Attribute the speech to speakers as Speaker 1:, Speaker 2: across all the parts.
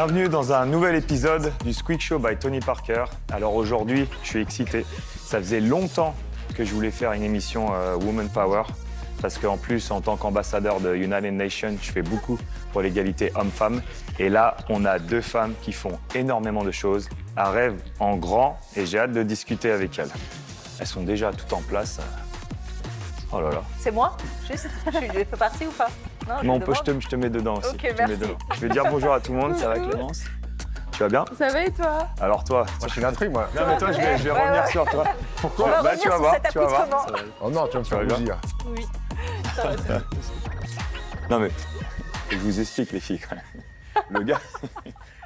Speaker 1: Bienvenue dans un nouvel épisode du Squeak Show by Tony Parker. Alors aujourd'hui, je suis excité. Ça faisait longtemps que je voulais faire une émission Woman Power. Parce qu'en plus, en tant qu'ambassadeur de United Nations, je fais beaucoup pour l'égalité homme-femme. Et là, on a deux femmes qui font énormément de choses, un rêve en grand, et j'ai hâte de discuter avec elles. Elles sont déjà toutes en place. Oh là là.
Speaker 2: C'est moi? Juste? Je fais partie ou pas?
Speaker 1: Non, je te mets dedans aussi.
Speaker 2: Ok, merci.
Speaker 1: Je vais dire bonjour à tout le monde, ça va Clémence? Tu vas bien?
Speaker 3: Ça va et toi?
Speaker 1: Alors toi?
Speaker 4: Moi, je suis l'intrigue, moi.
Speaker 1: Non mais toi, je vais revenir sur toi.
Speaker 2: On va revenir
Speaker 1: tu vas
Speaker 2: sur
Speaker 1: voir,
Speaker 2: cet
Speaker 1: tu vas voir.
Speaker 2: accoutrement.
Speaker 4: Oh non, tu vas me faire
Speaker 1: vas bien
Speaker 4: rougir.
Speaker 2: Oui.
Speaker 1: Non mais, je vous explique les filles quand même. Le gars,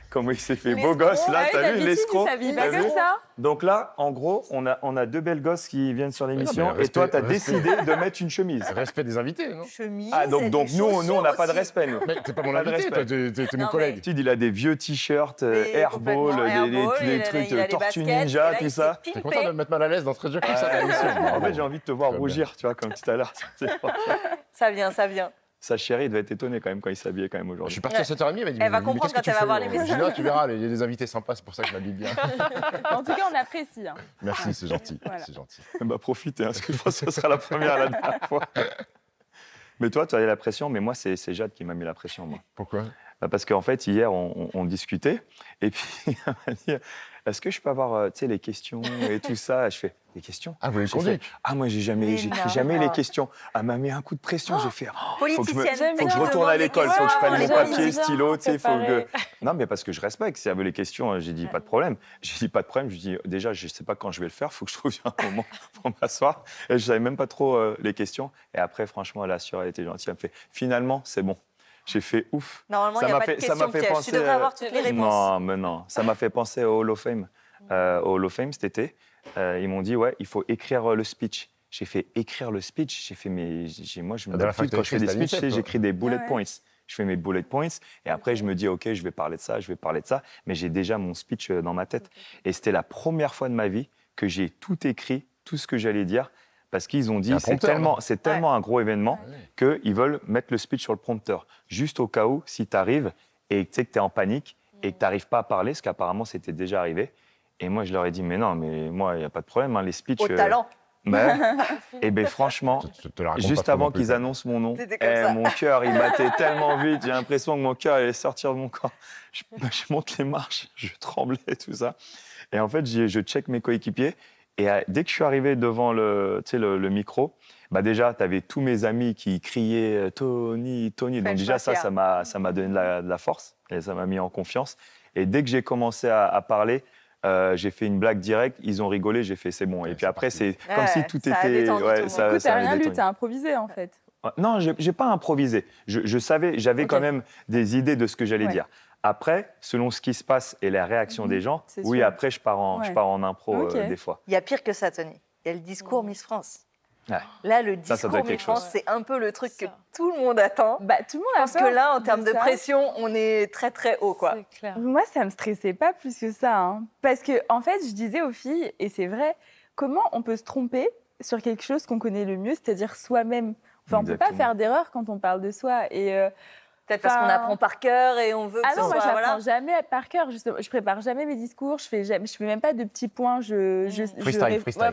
Speaker 1: comment il s'est fait beau
Speaker 2: L'escroc.
Speaker 1: gosse là, t'as vu l'escroc?
Speaker 3: Ça vit
Speaker 1: T'as
Speaker 3: pas
Speaker 1: vu
Speaker 3: comme ça.
Speaker 1: Donc là, en gros, on a deux belles gosses qui viennent sur l'émission
Speaker 4: mais
Speaker 1: et toi, t'as
Speaker 4: respect.
Speaker 1: décidé de mettre une chemise.
Speaker 4: Respect des invités, non?
Speaker 2: Chemise.
Speaker 1: Ah donc
Speaker 2: et
Speaker 1: nous,
Speaker 2: des
Speaker 1: on n'a pas de
Speaker 2: chaussures
Speaker 1: respect nous.
Speaker 4: Mais t'es pas mon
Speaker 1: Pas de
Speaker 4: invité, toi, t'es mon
Speaker 2: Non,
Speaker 4: collègue.
Speaker 1: Tu dis, il a des vieux t-shirts,
Speaker 2: Mais
Speaker 1: Airball,
Speaker 2: complètement, Airball,
Speaker 1: des
Speaker 2: il a
Speaker 1: trucs
Speaker 2: des
Speaker 1: Tortue
Speaker 2: baskets,
Speaker 1: Ninja,
Speaker 2: et là,
Speaker 1: tout
Speaker 2: il
Speaker 1: ça.
Speaker 2: s'est
Speaker 4: T'es
Speaker 2: pimpé.
Speaker 4: content de me mettre mal à l'aise d'entrée de jeu comme ça dans l'émission?
Speaker 1: En fait, j'ai envie de te voir
Speaker 4: Très
Speaker 1: rougir, tu vois, comme tout à l'heure.
Speaker 2: Ça vient, ça vient.
Speaker 1: Sa chérie devait être étonnée quand même quand il s'habillait quand même
Speaker 4: Je
Speaker 1: aujourd'hui.
Speaker 4: suis parti à 7h30, elle m'a dit.
Speaker 2: Elle va
Speaker 4: mais
Speaker 2: comprendre
Speaker 4: qu'est-ce que
Speaker 2: quand elle va
Speaker 4: tu
Speaker 2: voir
Speaker 4: fais,
Speaker 2: l'émission.
Speaker 4: Je dis, non, tu verras, il y a des invités sympas, c'est pour ça que je m'habille bien.
Speaker 3: En tout cas, on apprécie. Hein.
Speaker 4: Merci, c'est gentil.
Speaker 3: Voilà.
Speaker 4: C'est gentil.
Speaker 1: Bah profitez, hein, parce que je pense que ce sera la première la dernière fois. Mais toi, tu avais la pression, mais moi, c'est Jade qui m'a mis la pression, moi.
Speaker 4: Pourquoi?
Speaker 1: Bah, parce qu'en fait, hier, on discutait, et puis elle m'a dit, est-ce que je peux avoir tu sais, les questions et tout ça? Je fais, les questions?
Speaker 4: Ah, vous les
Speaker 1: J'ai fait,
Speaker 4: conduite?
Speaker 1: ah, moi, j'écris
Speaker 2: non.
Speaker 1: jamais les questions. Elle m'a mis un coup de pression, j'ai fait,
Speaker 2: Politicienne.
Speaker 1: faut que je retourne à l'école, faut que je prenne mon
Speaker 2: les
Speaker 1: papier,
Speaker 2: gens,
Speaker 1: stylo, tu sais, faut que...
Speaker 3: pareil.
Speaker 1: Non, mais parce que je respecte, si elle veut les questions, j'ai dit, pas de problème. J'ai dit, pas de problème, je dis, déjà, je sais pas quand je vais le faire, faut que je trouve un moment pour m'asseoir. Et je savais même pas trop les questions. Et après, franchement, elle a assuré, elle était gentille, elle me fait, finalement, c'est bon. J'ai fait ouf.
Speaker 2: Normalement, il n'y a pas de question piège. Tu devrais avoir toutes les réponses.
Speaker 1: Non, mais non. Ça m'a fait penser au Hall of Fame. Au Hall of Fame cet été, ils m'ont dit, ouais, il faut écrire le speech. J'ai fait écrire le speech. J'ai fait, mais moi, je me
Speaker 4: dernière fois
Speaker 1: dis,
Speaker 4: que
Speaker 1: quand
Speaker 4: t'as
Speaker 1: je fais
Speaker 4: écrit,
Speaker 1: des
Speaker 4: c'était à
Speaker 1: speeches,
Speaker 4: l'INSEP, toi.
Speaker 1: j'écris des bullet
Speaker 3: Ouais.
Speaker 1: points. Je fais mes bullet points et après, je me dis, OK, je vais parler de ça, je vais parler de ça. Mais j'ai déjà mon speech dans ma tête. Et c'était la première fois de ma vie que j'ai tout écrit, tout ce que j'allais dire. Parce qu'ils ont dit,
Speaker 4: Un
Speaker 1: c'est
Speaker 4: prompteur,
Speaker 1: tellement un gros événement
Speaker 4: Ouais.
Speaker 1: qu'ils veulent mettre le speech sur le prompteur. Juste au cas où, si tu arrives et tu sais que tu es en panique et que tu n'arrives pas à parler, ce qu'apparemment c'était déjà arrivé. Et moi, je leur ai dit, mais non, mais moi, il n'y a pas de problème, hein, les speeches...
Speaker 2: Au talent.
Speaker 1: Et bien franchement,
Speaker 4: Te la raconte
Speaker 1: juste
Speaker 4: pas trop
Speaker 1: avant
Speaker 4: non plus,
Speaker 1: qu'ils
Speaker 4: quoi.
Speaker 1: annoncent mon nom,
Speaker 2: C'était comme ça.
Speaker 1: mon cœur, il battait tellement vite, j'ai l'impression que mon cœur allait sortir de mon corps. Je monte les marches, je tremblais, tout ça. Et en fait, je check mes coéquipiers. Et dès que je suis arrivé devant le micro, bah déjà, tu avais tous mes amis qui criaient Tony, Tony. Donc
Speaker 2: French
Speaker 1: déjà, ça m'a donné de la force et ça m'a mis en confiance. Et dès que j'ai commencé à parler, j'ai fait une blague directe, ils ont rigolé, j'ai fait c'est bon. Et
Speaker 4: Ouais,
Speaker 1: puis
Speaker 4: c'est
Speaker 1: après,
Speaker 4: parti.
Speaker 1: c'est comme si tout
Speaker 2: ça a
Speaker 1: était...
Speaker 2: détendu tout le monde.
Speaker 1: ça
Speaker 3: Du coup, t'as
Speaker 1: avait
Speaker 3: rien lu,
Speaker 1: détendu.
Speaker 3: t'as improvisé en fait.
Speaker 1: Non, j'ai pas improvisé. Je savais, j'avais
Speaker 3: Ok.
Speaker 1: quand même des idées de ce que j'allais
Speaker 3: Ouais.
Speaker 1: dire. Après, selon ce qui se passe et la réaction des gens,
Speaker 3: c'est
Speaker 1: oui,
Speaker 3: sûr.
Speaker 1: après, je pars en impro
Speaker 3: Ok.
Speaker 1: des fois.
Speaker 2: Il y a pire que ça, Tony. Il y a le discours Miss France.
Speaker 1: Ouais.
Speaker 2: Là, le
Speaker 1: Ça
Speaker 2: discours
Speaker 1: doit être
Speaker 2: Miss
Speaker 1: quelque
Speaker 2: France,
Speaker 1: chose.
Speaker 2: c'est un peu le truc que tout le monde attend.
Speaker 3: Bah, tout le monde
Speaker 2: Je
Speaker 3: a
Speaker 2: pense
Speaker 3: peur
Speaker 2: que là, en termes de
Speaker 3: ça.
Speaker 2: pression, on est très très haut, quoi.
Speaker 5: C'est clair.
Speaker 3: Moi, ça me stressait pas plus que ça. Hein. Parce que, en fait, je disais aux filles, et c'est vrai, comment on peut se tromper sur quelque chose qu'on connaît le mieux, c'est-à-dire soi-même. Enfin, on ne peut pas
Speaker 1: Exactement.
Speaker 3: faire d'erreur quand on parle de soi. Et
Speaker 2: Peut-être parce qu'on
Speaker 3: Enfin-
Speaker 2: apprend par cœur et on veut que
Speaker 3: ah
Speaker 2: ce
Speaker 3: non, moi,
Speaker 2: soit...
Speaker 3: je
Speaker 2: voilà.
Speaker 3: l'apprends jamais par cœur. Justement. Je prépare jamais mes discours. Je fais même pas de petits points.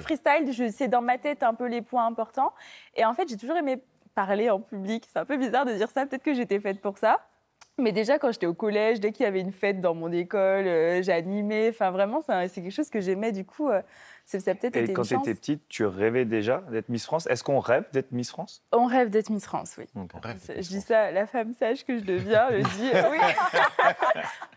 Speaker 4: Freestyle.
Speaker 3: C'est dans ma tête un peu les points importants. Et en fait, j'ai toujours aimé parler en public. C'est un peu bizarre de dire ça. Peut-être que j'étais faite pour ça. Mais déjà, quand j'étais au collège, dès qu'il y avait une fête dans mon école, j'animais. Enfin, vraiment, c'est quelque chose que j'aimais. Du coup, ça a peut-être été
Speaker 1: Et quand
Speaker 3: une
Speaker 1: tu
Speaker 3: chance.
Speaker 1: étais petite, tu rêvais déjà d'être Miss France? Est-ce qu'on rêve d'être Miss France?
Speaker 3: On rêve d'être Miss France, oui.
Speaker 1: Ok.
Speaker 3: Je dis ça, la femme sage que je deviens, je dis oui.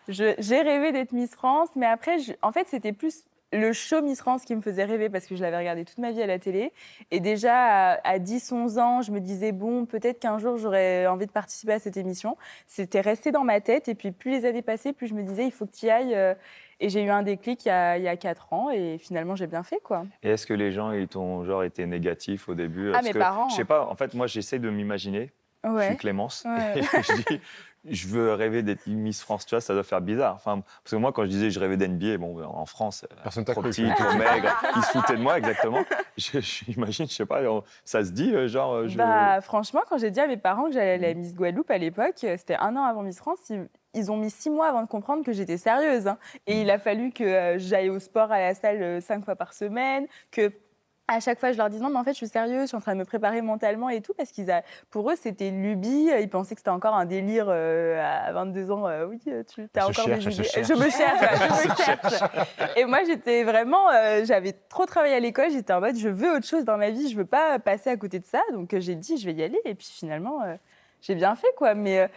Speaker 3: J'ai rêvé d'être Miss France, mais après, en fait, c'était plus le show Miss France qui me faisait rêver parce que je l'avais regardé toute ma vie à la télé. Et déjà, à 10-11 ans, je me disais, bon, peut-être qu'un jour, j'aurais envie de participer à cette émission. C'était resté dans ma tête. Et puis, plus les années passaient, plus je me disais, il faut que tu y ailles. Et j'ai eu un déclic il y a 4 ans. Et finalement, j'ai bien fait, quoi.
Speaker 1: Et est-ce que les gens ils t'ont genre été négatifs au début?
Speaker 3: Ah,
Speaker 1: Parce
Speaker 3: mes
Speaker 1: que,
Speaker 3: parents.
Speaker 1: Je sais pas, en fait, moi, j'essaie de m'imaginer. Je suis
Speaker 3: Ouais.
Speaker 1: Clémence.
Speaker 3: Ouais.
Speaker 1: Et je dis, je veux rêver d'être Miss France, tu vois, ça doit faire bizarre. Enfin, parce que moi, quand je disais je rêvais d'NBA, bon, en France,
Speaker 4: Personne t'a
Speaker 1: trop
Speaker 4: cru.
Speaker 1: petit, trop maigre, ils se foutaient de moi, exactement. J'imagine, je sais pas, ça se dit, genre, je...
Speaker 3: Bah, franchement, quand j'ai dit à mes parents que j'allais à la Miss Guadeloupe à l'époque, c'était 1 an avant Miss France, ils ont mis 6 mois avant de comprendre que j'étais sérieuse. Hein. Et il a fallu que j'aille au sport à la salle 5 fois par semaine, que à chaque fois, je leur dis non, mais en fait, je suis sérieuse, je suis en train de me préparer mentalement et tout, parce pour eux, c'était une lubie. Ils pensaient que c'était encore un délire à 22 ans. Oui, tu as encore des idées. Je me cherche. Et moi, j'étais vraiment, j'avais trop travaillé à l'école. J'étais en mode, je veux autre chose dans ma vie, je veux pas passer à côté de ça. Donc, j'ai dit, je vais y aller. Et puis finalement, j'ai bien fait, quoi. Mais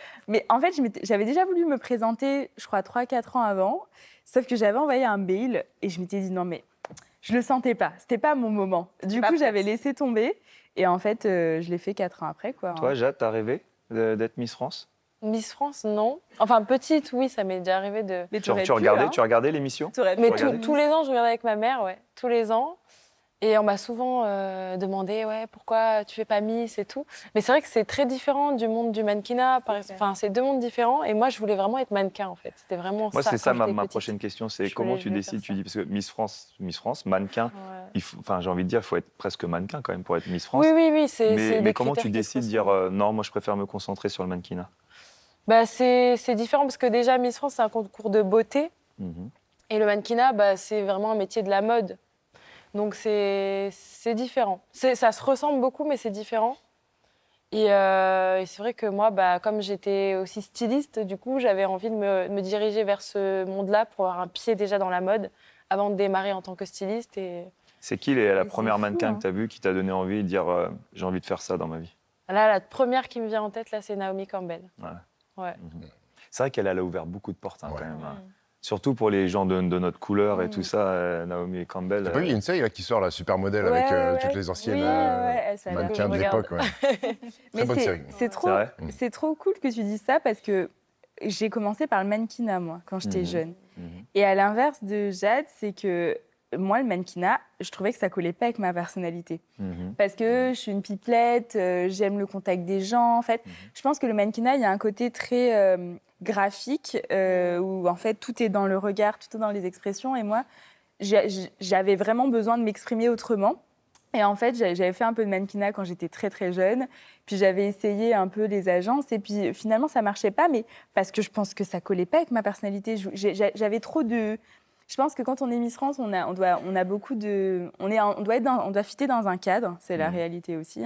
Speaker 3: en fait, j'avais déjà voulu me présenter, je crois, 3-4 ans avant. Sauf que j'avais envoyé un mail et je m'étais dit, non, mais je le sentais pas. C'était pas mon moment. Du coup, j'avais laissé tomber. Et en fait, je l'ai fait 4 ans après, quoi.
Speaker 1: Toi, Jade, t'as rêvé d'être Miss France?
Speaker 5: Miss France, non. Enfin, petite, oui, ça m'est déjà arrivé de...
Speaker 3: Mais
Speaker 1: Tu regardais l'émission?
Speaker 5: Mais tous les ans, je regardais avec ma mère, ouais. Tous les ans. Et on m'a souvent demandé, ouais, pourquoi tu fais pas Miss et tout. Mais c'est vrai que c'est très différent du monde du mannequinat. Enfin, c'est 2 mondes différents. Et moi, je voulais vraiment être mannequin, en fait. C'était vraiment
Speaker 1: moi,
Speaker 5: ça.
Speaker 1: c'est ça ma prochaine question. C'est comment tu
Speaker 5: je voulais
Speaker 1: décides?
Speaker 5: faire
Speaker 1: Tu dis, parce que Miss France, mannequin,
Speaker 5: Ouais.
Speaker 1: j'ai envie de dire, il faut être presque mannequin quand même pour être Miss France.
Speaker 5: Oui, c'est
Speaker 1: Mais
Speaker 5: des
Speaker 1: comment tu
Speaker 5: critères
Speaker 1: décides de dire non, moi, je préfère me concentrer sur le mannequinat?
Speaker 5: Bah, c'est différent parce que déjà, Miss France, c'est un concours de beauté.
Speaker 1: Mhm.
Speaker 5: Et le mannequinat, bah, c'est vraiment un métier de la mode. Donc, c'est différent. Ça se ressemble beaucoup, mais c'est différent. Et c'est vrai que moi, bah, comme j'étais aussi styliste, du coup, j'avais envie de me diriger vers ce monde-là pour avoir un pied déjà dans la mode avant de démarrer en tant que styliste. Et
Speaker 1: C'est qui la
Speaker 3: c'est
Speaker 1: première
Speaker 3: fou,
Speaker 1: mannequin
Speaker 3: hein.
Speaker 1: que tu as vue qui t'a donné envie de dire j'ai envie de faire ça dans ma vie?
Speaker 5: là, la première qui me vient en tête, là, c'est Naomi Campbell. Ouais.
Speaker 1: C'est vrai qu'elle a ouvert beaucoup de portes, hein,
Speaker 4: Ouais.
Speaker 1: quand même. Hein. Surtout pour les gens de notre couleur et tout ça, Naomi Campbell.
Speaker 4: T'as pas vu, il y a une série là, qui sort, la Supermodel,
Speaker 3: Ouais,
Speaker 4: avec
Speaker 3: ouais,
Speaker 4: toutes
Speaker 3: ouais.
Speaker 4: les anciennes
Speaker 3: ça a l'air
Speaker 4: mannequins de
Speaker 5: je
Speaker 4: l'époque. Ouais.
Speaker 3: Mais
Speaker 4: bonne série.
Speaker 3: c'est trop,
Speaker 1: C'est vrai
Speaker 3: c'est trop cool que tu dises ça parce que j'ai commencé par le mannequinat, moi, quand j'étais jeune. Et à l'inverse de Jade, c'est que moi, le mannequinat, je trouvais que ça collait pas avec ma personnalité. Parce que je suis une pipelette, j'aime le contact des gens. En fait, je pense que le mannequinat, il y a un côté très graphique où en fait tout est dans le regard, tout est dans les expressions. Et moi, j'avais vraiment besoin de m'exprimer autrement. Et en fait, j'avais fait un peu de mannequinat quand j'étais très très jeune. Puis j'avais essayé un peu les agences. Et puis finalement, ça marchait pas, mais parce que je pense que ça collait pas avec ma personnalité. J'avais trop de... Je pense que quand on est Miss France, on a beaucoup de... On doit fitter dans un cadre. C'est la réalité aussi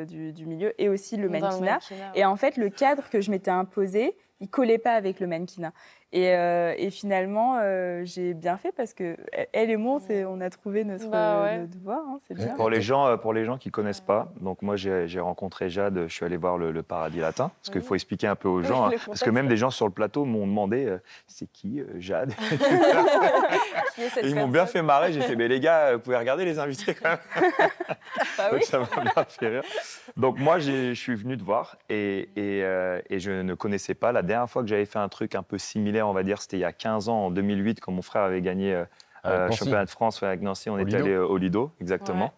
Speaker 3: du milieu. Et aussi le mannequinat. Et en fait, le cadre que je m'étais imposé, il collait pas avec le mannequinat. Et finalement, j'ai bien fait parce que elle et moi, on a trouvé notre voie. Hein, c'est bien.
Speaker 1: Pour les gens qui connaissent pas, donc moi j'ai rencontré Jade, je suis allé voir le Paradis Latin, parce qu'il faut expliquer un peu aux gens, hein, parce que même des gens sur le plateau m'ont demandé c'est qui Jade? Et ils m'ont bien fait marrer. J'ai fait mais les gars, vous pouvez regarder les invités quand même. Donc ça m'a bien fait rire. Donc moi je suis venu te voir et je ne connaissais pas. La dernière fois que j'avais fait un truc un peu similaire, on va dire, c'était il y a 15 ans, en 2008, quand mon frère avait gagné le championnat de France avec Nancy. On était allé au Lido, exactement.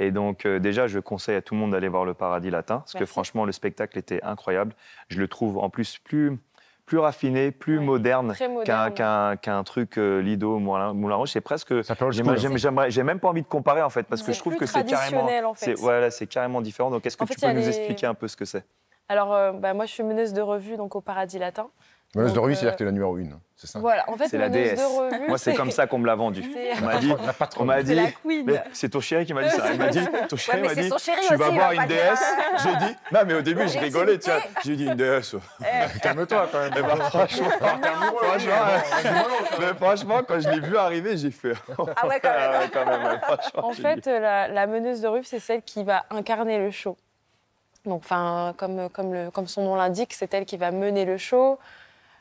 Speaker 1: Ouais. Et donc déjà, je conseille à tout le monde d'aller voir le Paradis Latin, parce que franchement, le spectacle était incroyable. Je le trouve en plus plus raffiné, plus moderne qu'un truc Lido, Moulin Rouge. C'est presque... J'ai même pas envie de comparer, en fait, parce que je trouve que c'est carrément... C'est carrément différent. Donc, est-ce que tu peux nous expliquer un peu ce que c'est?
Speaker 5: Alors, moi, je suis meneuse de revue donc, au Paradis Latin.
Speaker 4: Meneuse de revue, c'est-à-dire que tu es la numéro 1, c'est ça?
Speaker 5: Voilà, en fait,
Speaker 1: c'est la déesse. Moi, c'est comme ça qu'on me l'a vendu. On m'a dit, c'est ton chéri qui m'a dit ça. Il m'a dit, ton chéri m'a dit, tu vas voir une déesse. J'ai dit, non, mais au début, je rigolais, tu vois. J'ai dit une déesse.
Speaker 4: Calme-toi quand même.
Speaker 1: Franchement, quand je l'ai vu arriver, j'ai fait.
Speaker 2: Ah ouais, quand même.
Speaker 5: En fait, la meneuse de revue, c'est celle qui va incarner le show. Donc, comme son nom l'indique, c'est elle qui va mener le show.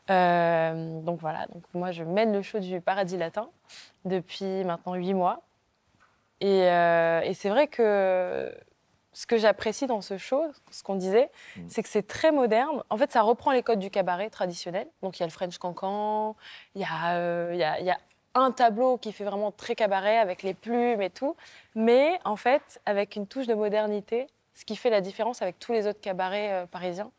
Speaker 5: Donc voilà, donc moi je mène le show du Paradis Latin depuis maintenant 8 mois. Et c'est vrai que ce que j'apprécie dans ce show, ce qu'on disait, c'est que c'est très moderne. En fait, ça reprend les codes du cabaret traditionnel. Donc il y a le French Cancan, il y a un tableau qui fait vraiment très cabaret avec les plumes et tout. Mais en fait, avec une touche de modernité, ce qui fait la différence avec tous les autres cabarets parisiens.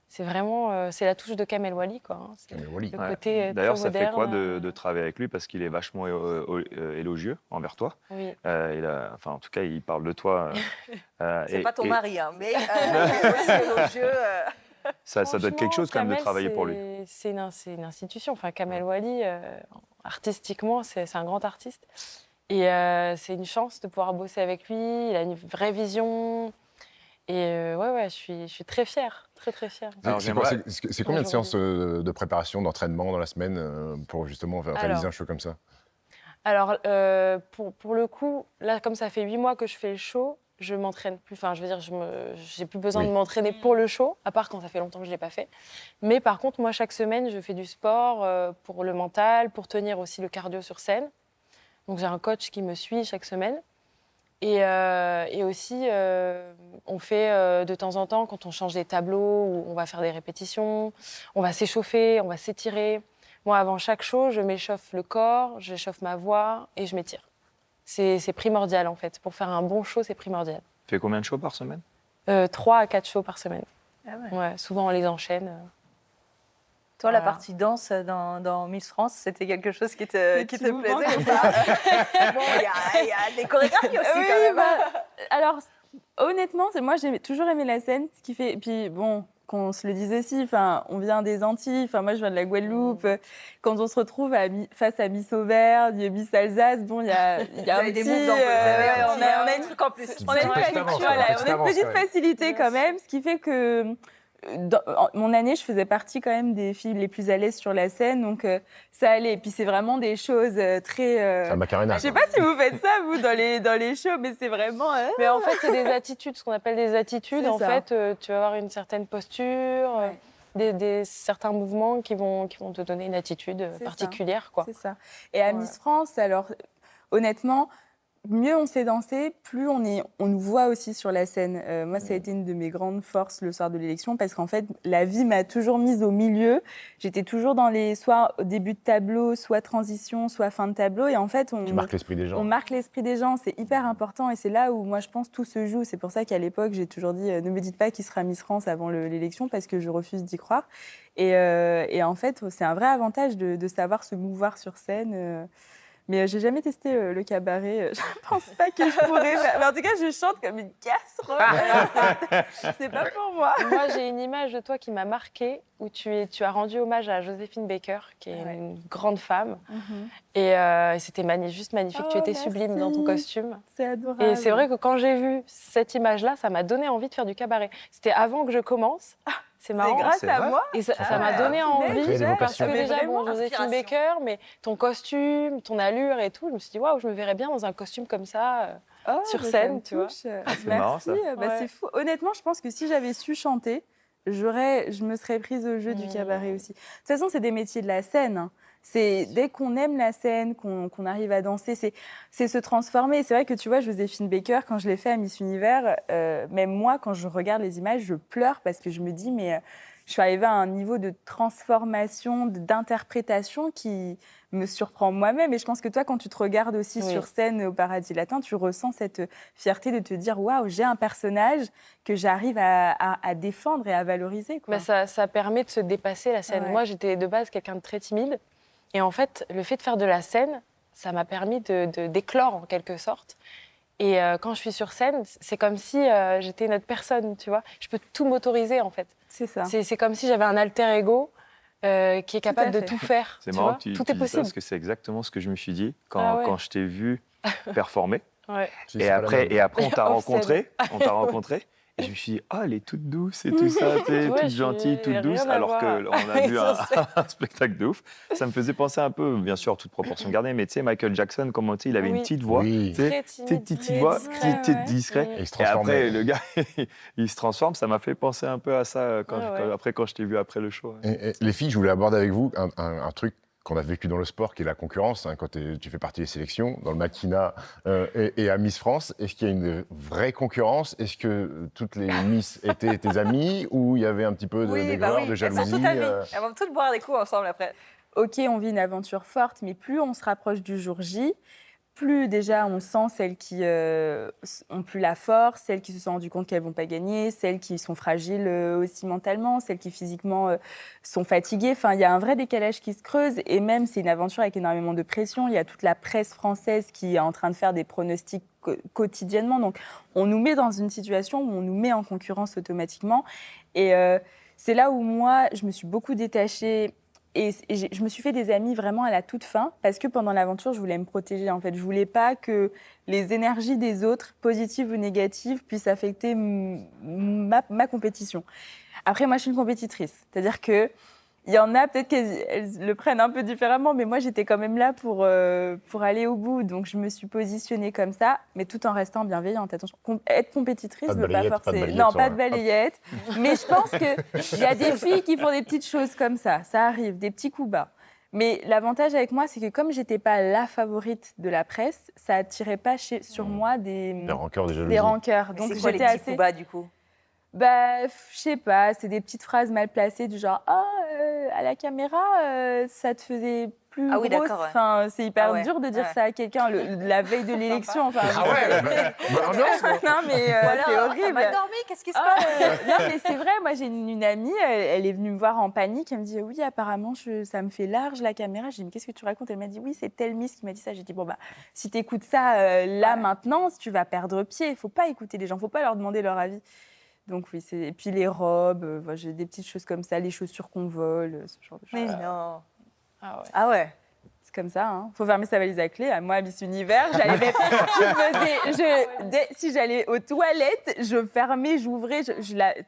Speaker 5: C'est vraiment c'est la touche de Kamel Wally, quoi. Hein.
Speaker 4: Kamel Wally.
Speaker 5: Le côté
Speaker 1: D'ailleurs, ça
Speaker 5: moderne,
Speaker 1: fait quoi de travailler avec lui, parce qu'il est vachement élogieux envers toi.
Speaker 5: Oui.
Speaker 1: En tout cas, il parle de toi.
Speaker 2: C'est pas ton mari, hein, mais élogieux.
Speaker 1: Ça doit être quelque chose quand même de travailler pour lui.
Speaker 5: c'est une institution. Enfin, Kamel Wally, artistiquement, c'est un grand artiste. Et c'est une chance de pouvoir bosser avec lui. Il a une vraie vision. Et ouais, je suis très fière, très fière.
Speaker 4: C'est combien de séances de préparation, d'entraînement dans la semaine pour justement réaliser un show comme ça?
Speaker 5: Alors, pour le coup, là, comme ça fait 8 mois que je fais le show, je m'entraîne plus. Enfin, je veux dire, j'ai plus besoin de m'entraîner pour le show, à part quand ça fait longtemps que je ne l'ai pas fait. Mais par contre, moi, chaque semaine, je fais du sport pour le mental, pour tenir aussi le cardio sur scène. Donc, j'ai un coach qui me suit chaque semaine. Et aussi, on fait de temps en temps, quand on change des tableaux, où on va faire des répétitions, on va s'échauffer, on va s'étirer. Moi, avant chaque show, je m'échauffe le corps, j'échauffe ma voix et je m'étire. C'est primordial, en fait. Pour faire un bon show, c'est primordial.
Speaker 1: Tu fais combien de shows par semaine?
Speaker 5: 3 à 4 shows par semaine.
Speaker 2: Ah ouais.
Speaker 5: Ouais, souvent, on les enchaîne.
Speaker 2: Toi, la partie danse dans Miss France, c'était quelque chose qui te plaisait ou pas? Bon, il y a des chorégraphies aussi, quand même.
Speaker 3: Alors, honnêtement, moi, j'ai toujours aimé la scène, ce qui fait... Et puis, bon, qu'on se le dise aussi, on vient des Antilles, moi, je viens de la Guadeloupe. Quand on se retrouve face à Miss Auvergne, Miss Alsace, bon, il y a un petit...
Speaker 2: des moves on a une truc en plus.
Speaker 3: On a une petite facilité quand même, ce qui fait que... Dans mon année, je faisais partie quand même des filles les plus à l'aise sur la scène, donc ça allait. Et puis c'est vraiment des choses très...
Speaker 4: C'est Macarena.
Speaker 3: Je sais pas si vous faites ça, vous, dans les shows, mais c'est vraiment...
Speaker 5: Mais en fait, c'est des attitudes, ce qu'on appelle des attitudes. En
Speaker 3: ça.
Speaker 5: fait, tu vas avoir une certaine posture, certains mouvements qui vont te donner une attitude particulière, quoi.
Speaker 3: C'est ça. Et à Miss France, alors, honnêtement... Mieux on sait danser, plus on nous voit aussi sur la scène. Moi, ça a été une de mes grandes forces le soir de l'élection parce qu'en fait, la vie m'a toujours mise au milieu. J'étais toujours soit au début de tableau, soit transition, soit fin de tableau. Et en fait,
Speaker 4: Tu marques l'esprit des gens.
Speaker 3: On marque l'esprit des gens, c'est hyper important. Et c'est là où, moi, je pense, tout se joue. C'est pour ça qu'à l'époque, j'ai toujours dit ne me dites pas qui sera Miss France avant l'élection parce que je refuse d'y croire. Et en fait, c'est un vrai avantage de savoir se mouvoir sur scène. Mais j'ai jamais testé le cabaret. Je pense pas que je pourrais. Mais en tout cas, je chante comme une casserole. C'est pas pour moi.
Speaker 5: Moi, j'ai une image de toi qui m'a marquée où tu as rendu hommage à Joséphine Baker, qui est une grande femme. Et c'était juste magnifique. Tu étais sublime dans ton costume.
Speaker 3: C'est adorable.
Speaker 5: Et c'est vrai que quand j'ai vu cette image-là, ça m'a donné envie de faire du cabaret. C'était avant que je commence. C'est marrant.
Speaker 3: C'est grâce à moi.
Speaker 5: Et ça m'a donné envie, parce que déjà,
Speaker 3: vraiment
Speaker 5: Joséphine Baker, mais ton costume, ton allure et tout, je me suis dit, waouh, je me verrais bien dans un costume comme ça, sur scène, tu vois.
Speaker 3: Merci,
Speaker 1: marrant, ça.
Speaker 3: C'est fou. Honnêtement, je pense que si j'avais su chanter, je me serais prise au jeu du cabaret aussi. De toute façon, c'est des métiers de la scène, hein. C'est dès qu'on aime la scène, qu'on arrive à danser, c'est se transformer. C'est vrai que tu vois, Joséphine Baker, quand je l'ai fait à Miss Univers, même moi, quand je regarde les images, je pleure parce que je me dis, mais je suis arrivée à un niveau de transformation, d'interprétation qui me surprend moi-même. Et je pense que toi, quand tu te regardes aussi sur scène au Paradis Latin, tu ressens cette fierté de te dire, waouh, j'ai un personnage que j'arrive à défendre et à valoriser, quoi.
Speaker 5: Ça permet de se dépasser la scène. Moi, j'étais de base quelqu'un de très timide. Et en fait, le fait de faire de la scène, ça m'a permis d'éclore en quelque sorte. Et quand je suis sur scène, c'est comme si j'étais une autre personne, tu vois. Je peux tout m'autoriser, en fait.
Speaker 3: C'est ça.
Speaker 5: C'est comme si j'avais un alter ego qui est capable de tout faire.
Speaker 1: C'est marrant que
Speaker 5: tout
Speaker 1: tu
Speaker 5: est
Speaker 1: dis
Speaker 5: possible.
Speaker 1: ça, parce que c'est exactement ce que je me suis dit quand je t'ai vu performer.
Speaker 5: Ouais.
Speaker 1: Et après, on t'a rencontré. Et je me suis dit, elle est toute douce et tout ça, toute gentille, toute douce, alors qu'on a vu un spectacle de ouf. Ça me faisait penser un peu, bien sûr, toute proportion gardée, mais tu sais, Michael Jackson, comment il avait une petite voix, petite voix, discrète. Et après, le gars, il se transforme. Ça m'a fait penser un peu à ça quand je t'ai vu après le show.
Speaker 4: Et les filles, je voulais aborder avec vous un truc qu'on a vécu dans le sport, qui est la concurrence, quand tu fais partie des sélections, dans le Maquina et à Miss France. Est-ce qu'il y a une vraie concurrence? Est-ce que toutes les Miss étaient tes amies ou il y avait un petit peu d'aigreur, de jalousie?
Speaker 2: Elles vont toutes boire des coups ensemble après.
Speaker 3: Ok, on vit une aventure forte, mais plus on se rapproche du jour J, plus déjà on sent celles qui ont plus la force, celles qui se sont rendues compte qu'elles ne vont pas gagner, celles qui sont fragiles aussi mentalement, celles qui physiquement sont fatiguées. Enfin, il y a un vrai décalage qui se creuse et même c'est une aventure avec énormément de pression. Il y a toute la presse française qui est en train de faire des pronostics quotidiennement. Donc on nous met dans une situation où on nous met en concurrence automatiquement. Et c'est là où moi, je me suis beaucoup détachée. Je me suis fait des amis vraiment à la toute fin parce que pendant l'aventure, je voulais me protéger. En fait, je voulais pas que les énergies des autres, positives ou négatives, puissent affecter ma compétition. Après, moi, je suis une compétitrice. C'est-à-dire que il y en a peut-être qu'elles le prennent un peu différemment, mais moi, j'étais quand même là pour aller au bout. Donc, je me suis positionnée comme ça, mais tout en restant bienveillante. Attention, être compétitrice ne veut pas forcer. Non, pas de balayette. Mais je pense qu'il y a des filles qui font des petites choses comme ça. Ça arrive, des petits coups bas. Mais l'avantage avec moi, c'est que comme j'étais pas la favorite de la presse, ça attirait pas sur moi des
Speaker 4: rancœurs, des jalousies.
Speaker 3: Des rancœurs. Donc,
Speaker 2: c'est quoi les petits coups bas, du coup?
Speaker 3: Bah, je sais pas, c'est des petites phrases mal placées du genre « Ah, à la caméra, ça te faisait plus
Speaker 2: Ah oui,
Speaker 3: grosse.
Speaker 2: d'accord, ouais.
Speaker 3: Enfin, c'est hyper
Speaker 2: Ah ouais,
Speaker 3: dur de dire
Speaker 2: ouais.
Speaker 3: ça à quelqu'un la veille de l'élection. Enfin,
Speaker 4: Ah ouais,
Speaker 3: non, mais c'est horrible.
Speaker 2: Mal dormi, qu'est-ce qui se
Speaker 3: Ah,
Speaker 2: passe?
Speaker 3: non, mais c'est vrai, moi j'ai une amie, elle est venue me voir en panique, elle me dit oui, apparemment ça me fait large la caméra. J'ai dit mais qu'est-ce que tu racontes? Elle m'a dit oui, c'est telle Miss qui m'a dit ça. J'ai dit bon bah si t'écoutes ça là maintenant, tu vas perdre pied. Il faut pas écouter les gens, faut pas leur demander leur avis. Donc oui, et puis les robes, j'ai des petites choses comme ça, les chaussures qu'on vole, ce genre de choses.
Speaker 2: Mais non.
Speaker 5: Ah ouais.
Speaker 2: Ah ouais.
Speaker 3: C'est comme ça, hein. Faut fermer sa valise à clé. Moi, à Miss Univers, si j'allais aux toilettes, je fermais, j'ouvrais,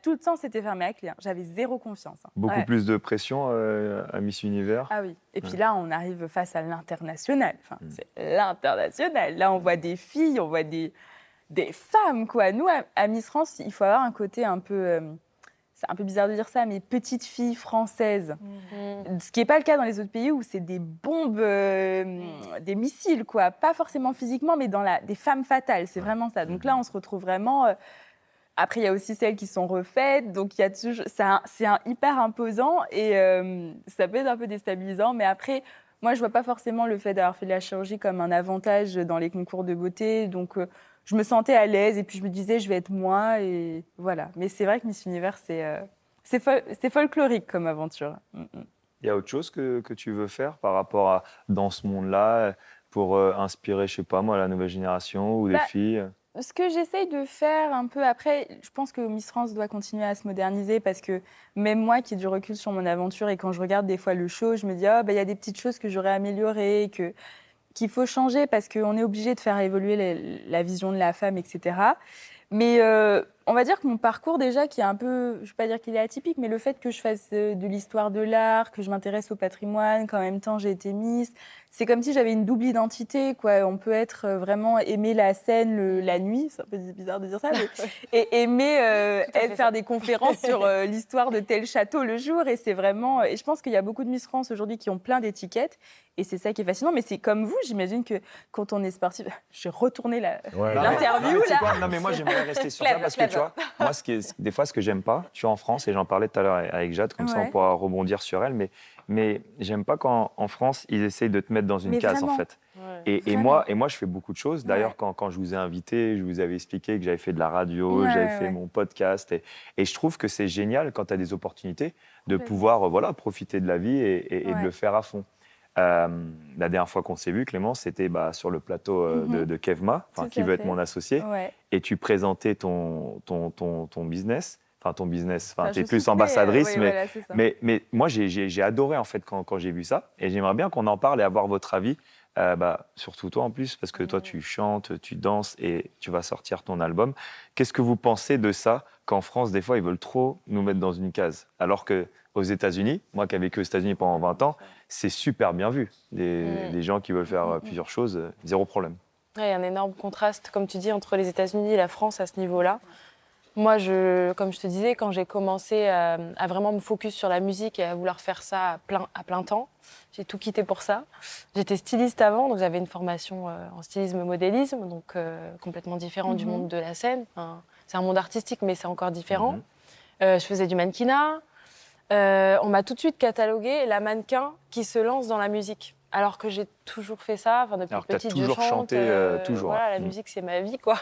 Speaker 3: tout le temps c'était fermé à clé. Hein. J'avais zéro confiance. Hein.
Speaker 1: Beaucoup plus de pression à Miss Univers.
Speaker 3: Ah oui. Et puis là, on arrive face à l'international. Enfin, c'est l'international. Là, on voit des filles, on voit des femmes, quoi. Nous, à Miss France, il faut avoir un côté un peu... c'est un peu bizarre de dire ça, mais petite fille française. Ce qui n'est pas le cas dans les autres pays où c'est des bombes, des missiles, quoi. Pas forcément physiquement, mais des femmes fatales. C'est vraiment ça. Donc là, on se retrouve vraiment... Après, il y a aussi celles qui sont refaites. Donc, il y a toujours... c'est hyper imposant et ça peut être un peu déstabilisant. Mais après... Moi, je ne vois pas forcément le fait d'avoir fait de la chirurgie comme un avantage dans les concours de beauté. Donc, je me sentais à l'aise et puis je me disais, je vais être moi. Et voilà. Mais c'est vrai que Miss Univers, c'est folklorique comme aventure.
Speaker 1: Il y a autre chose que tu veux faire par rapport à dans ce monde-là pour inspirer, je sais pas moi, la nouvelle génération ou des filles?
Speaker 3: Ce que j'essaye de faire un peu après, je pense que Miss France doit continuer à se moderniser parce que même moi qui ai du recul sur mon aventure et quand je regarde des fois le show, je me dis il y a des petites choses que j'aurais améliorées, qu'il faut changer parce qu'on est obligé de faire évoluer la vision de la femme, etc. Mais on va dire que mon parcours déjà, qui est un peu, je ne vais pas dire qu'il est atypique, mais le fait que je fasse de l'histoire de l'art, que je m'intéresse au patrimoine, qu'en même temps j'ai été Miss, c'est comme si j'avais une double identité, quoi. On peut être vraiment aimer la scène la nuit, c'est un peu bizarre de dire ça, mais, et aimer faire des conférences sur l'histoire de tel château le jour. Et c'est vraiment, et je pense qu'il y a beaucoup de Miss France aujourd'hui qui ont plein d'étiquettes, et c'est ça qui est fascinant. Mais c'est comme vous, j'imagine que quand on est sportif, je vais retourner l'interview là.
Speaker 1: Non mais moi j'aimerais rester sur ça parce que tu vois, moi des fois ce que j'aime pas, je suis en France et j'en parlais tout à l'heure avec Jade, comme ça on pourra rebondir sur elle, mais j'aime pas quand en France ils essayent de te mettre dans une case
Speaker 3: vraiment.
Speaker 1: en fait. Ouais. Et moi je fais beaucoup de choses. D'ailleurs quand je vous ai invité, je vous avais expliqué que j'avais fait de la radio, j'avais fait mon podcast et je trouve que c'est génial quand tu as des opportunités de pouvoir profiter de la vie et de le faire à fond. La dernière fois qu'on s'est vu, Clémence, c'était sur le plateau de Kevma, qui veut être mon associé, et tu présentais ton business. Tu es plus ambassadrice, mais moi j'ai adoré en fait quand j'ai vu ça, et j'aimerais bien qu'on en parle et avoir votre avis, surtout toi en plus, parce que toi tu chantes, tu danses et tu vas sortir ton album. Qu'est-ce que vous pensez de ça, qu'en France des fois ils veulent trop nous mettre dans une case, alors qu'aux États-Unis, moi qui ai vécu aux États-Unis pendant 20 ans, c'est super bien vu. Des gens qui veulent faire plusieurs choses, zéro problème.
Speaker 5: Il y a un énorme contraste, comme tu dis, entre les États-Unis et la France à ce niveau-là. Moi, comme je te disais, quand j'ai commencé à vraiment me focus sur la musique et à vouloir faire ça à plein temps, j'ai tout quitté pour ça. J'étais styliste avant, donc j'avais une formation en stylisme-modélisme, donc complètement différent du monde de la scène. Enfin, c'est un monde artistique, mais c'est encore différent. Je faisais du mannequinat. On m'a tout de suite catalogué la mannequin qui se lance dans la musique. Alors que j'ai toujours fait ça, depuis petite je chante.
Speaker 1: Alors que tu as toujours chanté, toujours.
Speaker 5: Voilà, la musique c'est ma vie, quoi.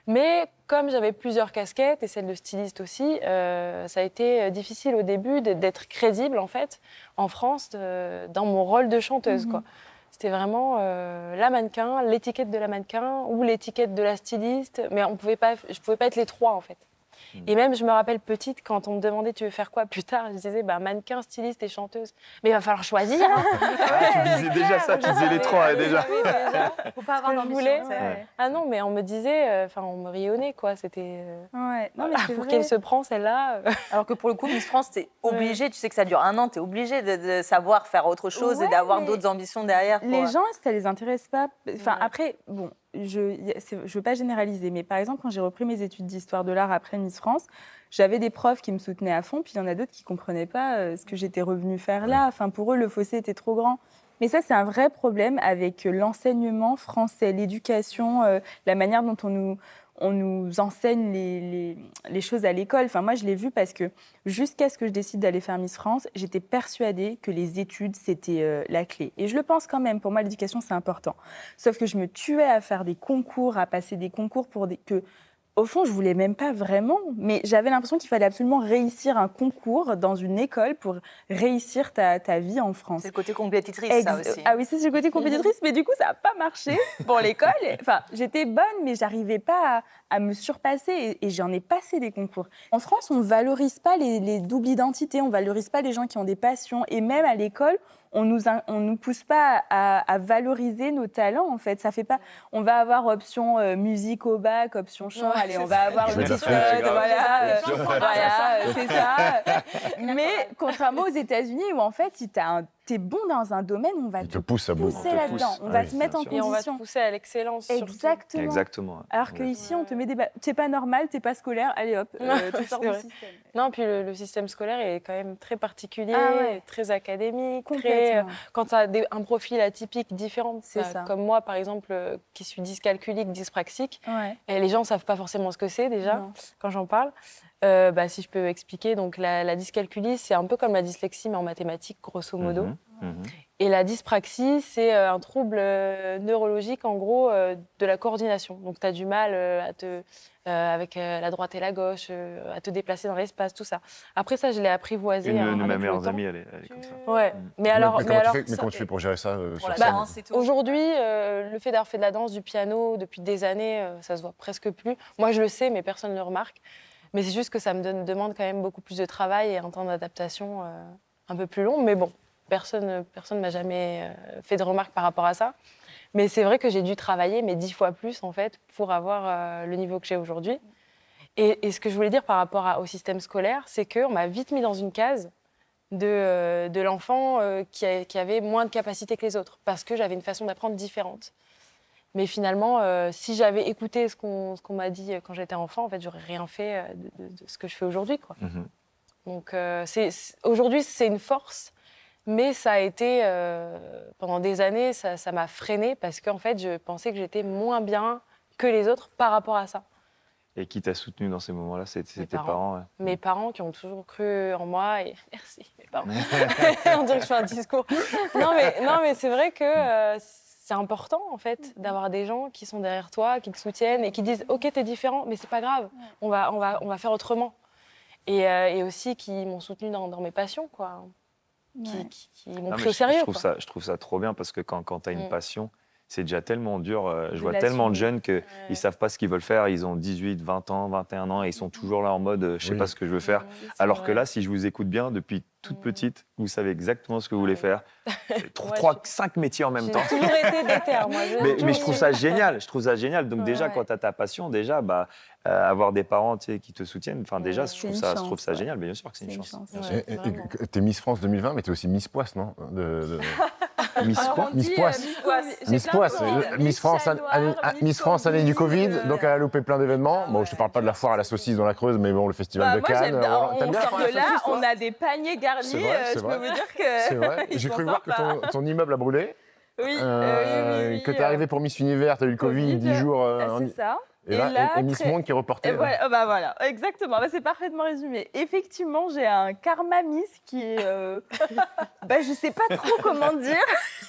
Speaker 5: Mais comme j'avais plusieurs casquettes, et celle de styliste aussi, ça a été difficile au début d'être crédible, en fait, en France, dans mon rôle de chanteuse, quoi. C'était vraiment la mannequin, l'étiquette de la mannequin ou l'étiquette de la styliste, mais je pouvais pas être les trois, en fait. Et même, je me rappelle petite, quand on me demandait tu veux faire quoi plus tard, je disais mannequin, styliste et chanteuse. Mais il va falloir choisir. Hein.
Speaker 1: Tu disais déjà ça, tu disais les trois déjà.
Speaker 2: Faut pas avoir
Speaker 5: que je
Speaker 2: d'ambition.
Speaker 5: voulais.
Speaker 2: Ouais.
Speaker 5: Ah non, mais on me disait, on me riait au nez, quoi. C'était
Speaker 3: Ouais. Non, mais c'est
Speaker 5: pour
Speaker 3: vrai.
Speaker 5: qu'elle se prend celle-là.
Speaker 2: Alors que pour le coup, Miss France, t'es obligé, tu sais que ça dure 1 an, t'es obligé de savoir faire autre chose et d'avoir
Speaker 3: mais
Speaker 2: d'autres ambitions derrière.
Speaker 3: Les gens, ça les intéresse pas. Enfin, après, bon, je veux pas généraliser, mais par exemple, quand j'ai repris mes études d'histoire de l'art après Miss France, j'avais des profs qui me soutenaient à fond, puis il y en a d'autres qui comprenaient pas ce que j'étais revenue faire là. Enfin, pour eux, le fossé était trop grand. Mais ça, c'est un vrai problème avec l'enseignement français, l'éducation, la manière dont on nous enseigne les choses à l'école. Enfin, moi, je l'ai vu parce que jusqu'à ce que je décide d'aller faire Miss France, j'étais persuadée que les études, c'était la clé. Et je le pense quand même. Pour moi, l'éducation, c'est important. Sauf que je me tuais à faire des concours, à passer des concours que... Au fond, je voulais même pas vraiment, mais j'avais l'impression qu'il fallait absolument réussir un concours dans une école pour réussir ta vie en France.
Speaker 2: C'est le côté compétitrice, ça aussi.
Speaker 3: Ah oui, c'est le côté compétitrice, mais du coup, ça n'a pas marché pour l'école. Enfin, j'étais bonne, mais j'arrivais pas à me surpasser et j'en ai passé des concours. En France, on ne valorise pas les doubles identités, on ne valorise pas les gens qui ont des passions et même à l'école, on nous pousse pas à valoriser nos talents, en fait. Ça fait pas... On va avoir option musique au bac, option chant, allez, on va avoir
Speaker 4: Je vais
Speaker 3: le
Speaker 4: la
Speaker 3: titre,
Speaker 4: faire,
Speaker 3: voilà, c'est ça. Mais contrairement aux États-Unis, où en fait, si t'es bon dans un domaine, on va
Speaker 4: Il te pousse à bout.
Speaker 3: pousser là-dedans, on va te mettre en
Speaker 5: Et on va te
Speaker 3: condition.
Speaker 5: pousser à l'excellence. surtout.
Speaker 3: Exactement.
Speaker 1: Exactement.
Speaker 3: Alors qu'ici, on te met des... T'es pas normal, t'es pas scolaire, allez hop, tu sors
Speaker 5: c'est
Speaker 3: du
Speaker 5: vrai.
Speaker 3: système.
Speaker 5: Non, puis le système scolaire est quand même très particulier,
Speaker 3: Ah ouais.
Speaker 5: très académique, très,
Speaker 3: Complètement.
Speaker 5: quand tu as un profil atypique différent,
Speaker 3: C'est ça.
Speaker 5: comme moi par exemple, qui suis dyscalculique, dyspraxique,
Speaker 3: Ouais.
Speaker 5: et les gens ne savent pas forcément ce que c'est déjà
Speaker 3: Non.
Speaker 5: quand j'en parle. Si je peux expliquer, donc la dyscalculie, c'est un peu comme la dyslexie mais en mathématiques, grosso modo. Et la dyspraxie, c'est un trouble neurologique, en gros, de la coordination. Donc, tu as du mal avec la droite et la gauche, à te déplacer dans l'espace, tout ça. Après ça, je l'ai apprivoisé.
Speaker 1: Une de
Speaker 5: avec
Speaker 1: mes
Speaker 5: le
Speaker 1: meilleures
Speaker 5: temps.
Speaker 1: amies, elle est comme ça.
Speaker 5: Ouais. Mais alors,
Speaker 4: Comment tu fais pour gérer ça
Speaker 2: Pour
Speaker 4: sur
Speaker 2: la
Speaker 4: scène
Speaker 2: danse et tout.
Speaker 5: aujourd'hui, le fait d'avoir fait de la danse, du piano depuis des années, ça se voit presque plus. Moi, je le sais, mais personne ne le remarque. Mais c'est juste que ça me demande quand même beaucoup plus de travail et un temps d'adaptation un peu plus long. Mais bon, personne ne m'a jamais fait de remarques par rapport à ça. Mais c'est vrai que j'ai dû travailler, mais 10 fois plus, en fait, pour avoir le niveau que j'ai aujourd'hui. Et ce que je voulais dire par rapport au système scolaire, c'est qu'on m'a vite mis dans une case de l'enfant qui avait moins de capacité que les autres, parce que j'avais une façon d'apprendre différente. Mais finalement, si j'avais écouté ce qu'on m'a dit quand j'étais enfant, en fait, j'aurais rien fait de ce que je fais aujourd'hui, quoi. Donc, aujourd'hui, c'est une force, mais ça a été, pendant des années, ça m'a freinée parce qu'en fait, je pensais que j'étais moins bien que les autres par rapport à ça.
Speaker 1: Et qui t'a soutenu dans ces moments-là? C'était
Speaker 5: Mes
Speaker 1: tes parents. Ouais.
Speaker 5: Mes parents qui ont toujours cru en moi, et merci, mes parents. On dirait que je fais un discours. Non, mais c'est vrai que c'est important, en fait, d'avoir des gens qui sont derrière toi, qui te soutiennent et qui disent « Ok, t'es différent, mais c'est pas grave, on va faire autrement ». Et aussi qui m'ont soutenue dans mes passions, quoi. Qui m'ont
Speaker 1: Non,
Speaker 5: pris
Speaker 1: mais
Speaker 5: au sérieux.
Speaker 1: je trouve ça trop bien parce que quand tu as une passion, c'est déjà tellement dur. Je vois
Speaker 3: l'assumer.
Speaker 1: tellement de jeunes qu'ils ne savent pas ce qu'ils veulent faire. Ils ont 18, 20 ans, 21 ans et ils sont toujours là en mode je sais pas ce que je veux faire. Alors que là, si je vous écoute bien, depuis toute petite, vous savez exactement ce que vous voulez faire. 5 métiers en même temps.
Speaker 5: J'ai toujours été déter, moi.
Speaker 1: Mais je trouve ça génial. Je trouve ça génial. Donc déjà,
Speaker 3: Ouais.
Speaker 1: quand tu as ta passion, déjà, avoir des parents qui te soutiennent, déjà, je trouve ça,
Speaker 3: chance,
Speaker 1: génial. Mais bien sûr que c'est une chance. Bien sûr.
Speaker 5: Ouais,
Speaker 4: Et
Speaker 5: vraiment.
Speaker 4: t'es Miss France 2020, mais t'es aussi Miss Poisse, non
Speaker 1: Miss
Speaker 3: Alors,
Speaker 1: quoi
Speaker 3: on
Speaker 4: Miss
Speaker 3: dit,
Speaker 4: Poisse.
Speaker 3: Miss Poisse.
Speaker 4: Miss France, Miss France année du Covid, donc elle a loupé plein d'événements. Bon, je te parle pas de la foire à la saucisse dans la Creuse, mais bon, le festival de
Speaker 3: Moi,
Speaker 4: Cannes.
Speaker 3: j'aime bien.
Speaker 4: voilà. T'aimes
Speaker 3: On
Speaker 4: bien la
Speaker 3: sort
Speaker 4: foire à
Speaker 3: de
Speaker 4: la
Speaker 3: là,
Speaker 4: saucisse, toi
Speaker 3: on a des paniers garnis.
Speaker 4: C'est vrai, c'est
Speaker 3: Je
Speaker 4: vrai.
Speaker 3: peux vous dire que.
Speaker 4: C'est vrai.
Speaker 3: ils
Speaker 4: J'ai
Speaker 3: sont
Speaker 4: cru voir
Speaker 3: sympas.
Speaker 4: que ton immeuble a brûlé.
Speaker 3: Oui,
Speaker 4: Que t'es arrivé pour Miss Univers, t'as eu le Covid, 10 jours.
Speaker 3: C'est ça.
Speaker 4: Et là, et Miss
Speaker 3: très-
Speaker 4: Monde qui est reporté.
Speaker 3: Et voilà, exactement. C'est parfaitement résumé. Effectivement, j'ai un karma Miss qui est. Je sais pas trop comment dire.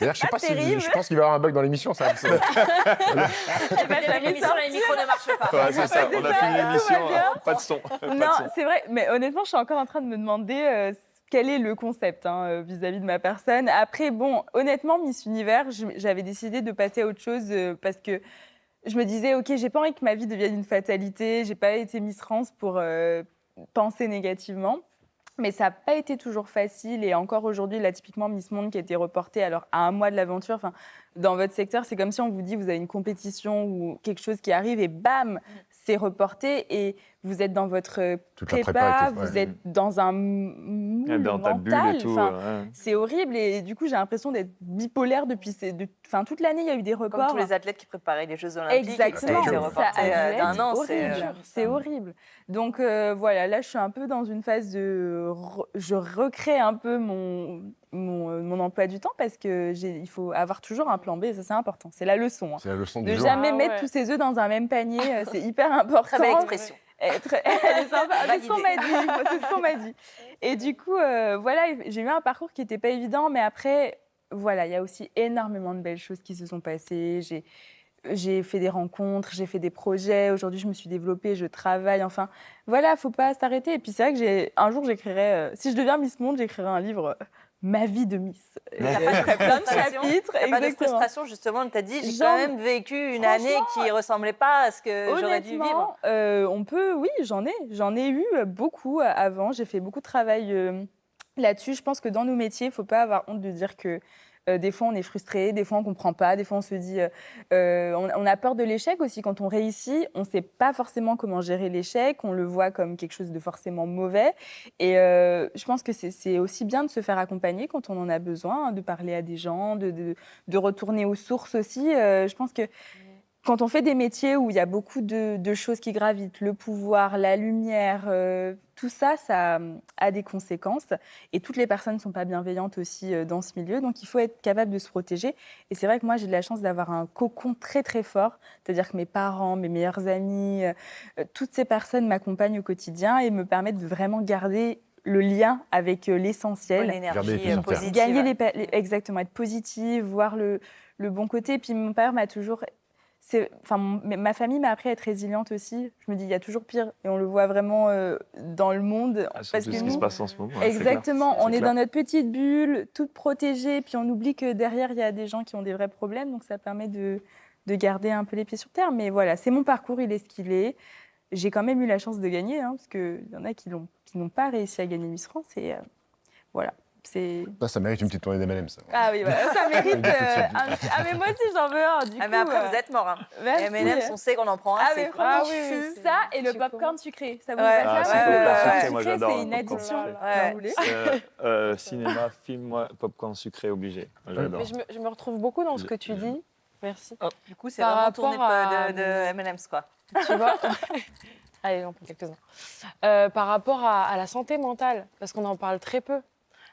Speaker 4: D'ailleurs, je sais pas si
Speaker 3: terrible.
Speaker 4: je pense qu'il va y avoir un bug dans l'émission, ça.
Speaker 2: L'émission, les micros ne marchent pas.
Speaker 1: Ouais, c'est ça. On a fini l'émission,
Speaker 3: tout va bien.
Speaker 1: pas de son.
Speaker 3: Non, c'est vrai. Mais honnêtement, je suis encore en train de me demander quel est le concept vis-à-vis de ma personne. Après, bon, honnêtement, Miss Univers, j'avais décidé de passer à autre chose parce que je me disais, ok, j'ai pas envie que ma vie devienne une fatalité, j'ai pas été Miss France pour penser négativement. Mais ça n'a pas été toujours facile. Et encore aujourd'hui, là, typiquement, Miss Monde qui a été reportée alors, à un mois de l'aventure. Enfin, dans votre secteur, c'est comme si on vous dit vous avez une compétition ou quelque chose qui arrive et bam, c'est reporté. Et vous êtes dans votre
Speaker 4: Toute la
Speaker 3: prépa,
Speaker 4: préparatif,
Speaker 3: vous êtes dans un moule
Speaker 1: Dans ta bulle
Speaker 3: mental.
Speaker 1: et tout.
Speaker 3: Enfin,
Speaker 1: ouais.
Speaker 3: c'est horrible. Et du coup, j'ai l'impression d'être bipolaire depuis... Enfin, toute l'année, il y a eu des reports.
Speaker 2: Comme tous les athlètes qui préparaient les Jeux Olympiques.
Speaker 3: Exactement,
Speaker 2: Et que ça a été
Speaker 3: ça
Speaker 2: reporté
Speaker 3: a dû
Speaker 2: d'un
Speaker 3: être
Speaker 2: an.
Speaker 3: horrible. C'est horrible. Donc voilà, là je suis un peu dans une phase de... Je recrée un peu mon emploi du temps parce qu'il faut avoir toujours un plan B, ça c'est important. C'est la leçon.
Speaker 4: C'est la leçon
Speaker 3: De
Speaker 4: du jour.
Speaker 3: jamais
Speaker 5: Ah
Speaker 3: mettre
Speaker 5: ouais.
Speaker 3: tous ses œufs dans un même panier, c'est hyper important.
Speaker 2: Très belle expression.
Speaker 3: Elle est sympa. C'est ce qu'on m'a dit. C'est ce qu'on m'a dit. Et du coup, voilà, j'ai eu un parcours qui n'était pas évident, mais après, voilà, il y a aussi énormément de belles choses qui se sont passées. J'ai fait des rencontres, j'ai fait des projets. Aujourd'hui, je me suis développée, je travaille. Enfin, voilà, faut pas s'arrêter. Et puis c'est vrai que un jour, j'écrirai, si je deviens Miss Monde, j'écrirai un livre, Ma vie de Miss. Et
Speaker 2: T'as pas de
Speaker 3: je ferai plein de
Speaker 2: frustration
Speaker 3: chapitres.
Speaker 2: T'as pas de
Speaker 3: Exactement.
Speaker 2: frustration, justement, t'as dit, j'ai
Speaker 3: Genre,
Speaker 2: quand même vécu une année qui ressemblait pas à ce que j'aurais dû vivre.
Speaker 3: Honnêtement, on peut, oui, j'en ai eu beaucoup avant. J'ai fait beaucoup de travail là-dessus. Je pense que dans nos métiers, il ne faut pas avoir honte de dire que des fois, on est frustré, des fois, on ne comprend pas, des fois, on se dit... on a peur de l'échec aussi. Quand on réussit, on ne sait pas forcément comment gérer l'échec. On le voit comme quelque chose de forcément mauvais. Et je pense que c'est aussi bien de se faire accompagner quand on en a besoin, de parler à des gens, de retourner aux sources aussi. Je pense que quand on fait des métiers où il y a beaucoup de choses qui gravitent, le pouvoir, la lumière, tout ça, ça a des conséquences. Et toutes les personnes ne sont pas bienveillantes aussi dans ce milieu. Donc, il faut être capable de se protéger. Et c'est vrai que moi, j'ai de la chance d'avoir un cocon très, très fort. C'est-à-dire que mes parents, mes meilleurs amis, toutes ces personnes m'accompagnent au quotidien et me permettent de vraiment garder le lien avec l'essentiel.
Speaker 4: Garder les pieds
Speaker 2: L'énergie
Speaker 4: sur terre.
Speaker 2: positive.
Speaker 3: Gagner exactement, être positive, voir le bon côté. Et puis, mon père m'a toujours... ma famille m'a appris à être résiliente aussi. Je me dis, il y a toujours pire. Et on le voit vraiment dans le monde.
Speaker 1: Ah, surtout ce qui se passe en ce moment. ouais, c'est
Speaker 3: Exactement.
Speaker 1: clair.
Speaker 3: On est
Speaker 1: clair.
Speaker 3: dans notre petite bulle, toute protégée. Puis on oublie que derrière, il y a des gens qui ont des vrais problèmes. Donc ça permet de garder un peu les pieds sur terre. Mais voilà, c'est mon parcours, il est ce qu'il est. J'ai quand même eu la chance de gagner, parce qu'il y en a qui n'ont pas réussi à gagner Miss France. Et voilà.
Speaker 4: Ça mérite une petite tournée d'M&M, ça.
Speaker 3: Ah oui, voilà, ça mérite. Ah, mais moi aussi, j'en veux un. Du coup,
Speaker 2: Mais après, vous êtes mort. Hein.
Speaker 3: merci.
Speaker 2: M&M's, on sait qu'on en prend un.
Speaker 3: Ah,
Speaker 2: c'est
Speaker 3: mais franchement,
Speaker 5: oui,
Speaker 3: ça et le
Speaker 5: tu
Speaker 3: popcorn sucré. Ça vous
Speaker 2: Ouais.
Speaker 3: va
Speaker 1: Ah,
Speaker 3: ça
Speaker 1: c'est
Speaker 3: Le
Speaker 1: cool,
Speaker 3: popcorn
Speaker 1: sucré,
Speaker 3: sucré,
Speaker 1: moi, j'adore
Speaker 3: c'est
Speaker 1: le
Speaker 3: une
Speaker 1: popcorn
Speaker 3: addiction.
Speaker 2: sucré.
Speaker 3: Vous en voulez
Speaker 1: Cinéma, film, popcorn sucré obligé. J'adore.
Speaker 5: Mais je me retrouve beaucoup dans ce que tu dis. Merci.
Speaker 2: Du coup, c'est
Speaker 5: Par
Speaker 2: vraiment
Speaker 5: rapport
Speaker 2: tourné
Speaker 5: à-
Speaker 2: de M&M's, quoi.
Speaker 5: Tu vois Allez, on prend quelques-uns. Par rapport à la santé mentale, parce qu'on en parle très peu,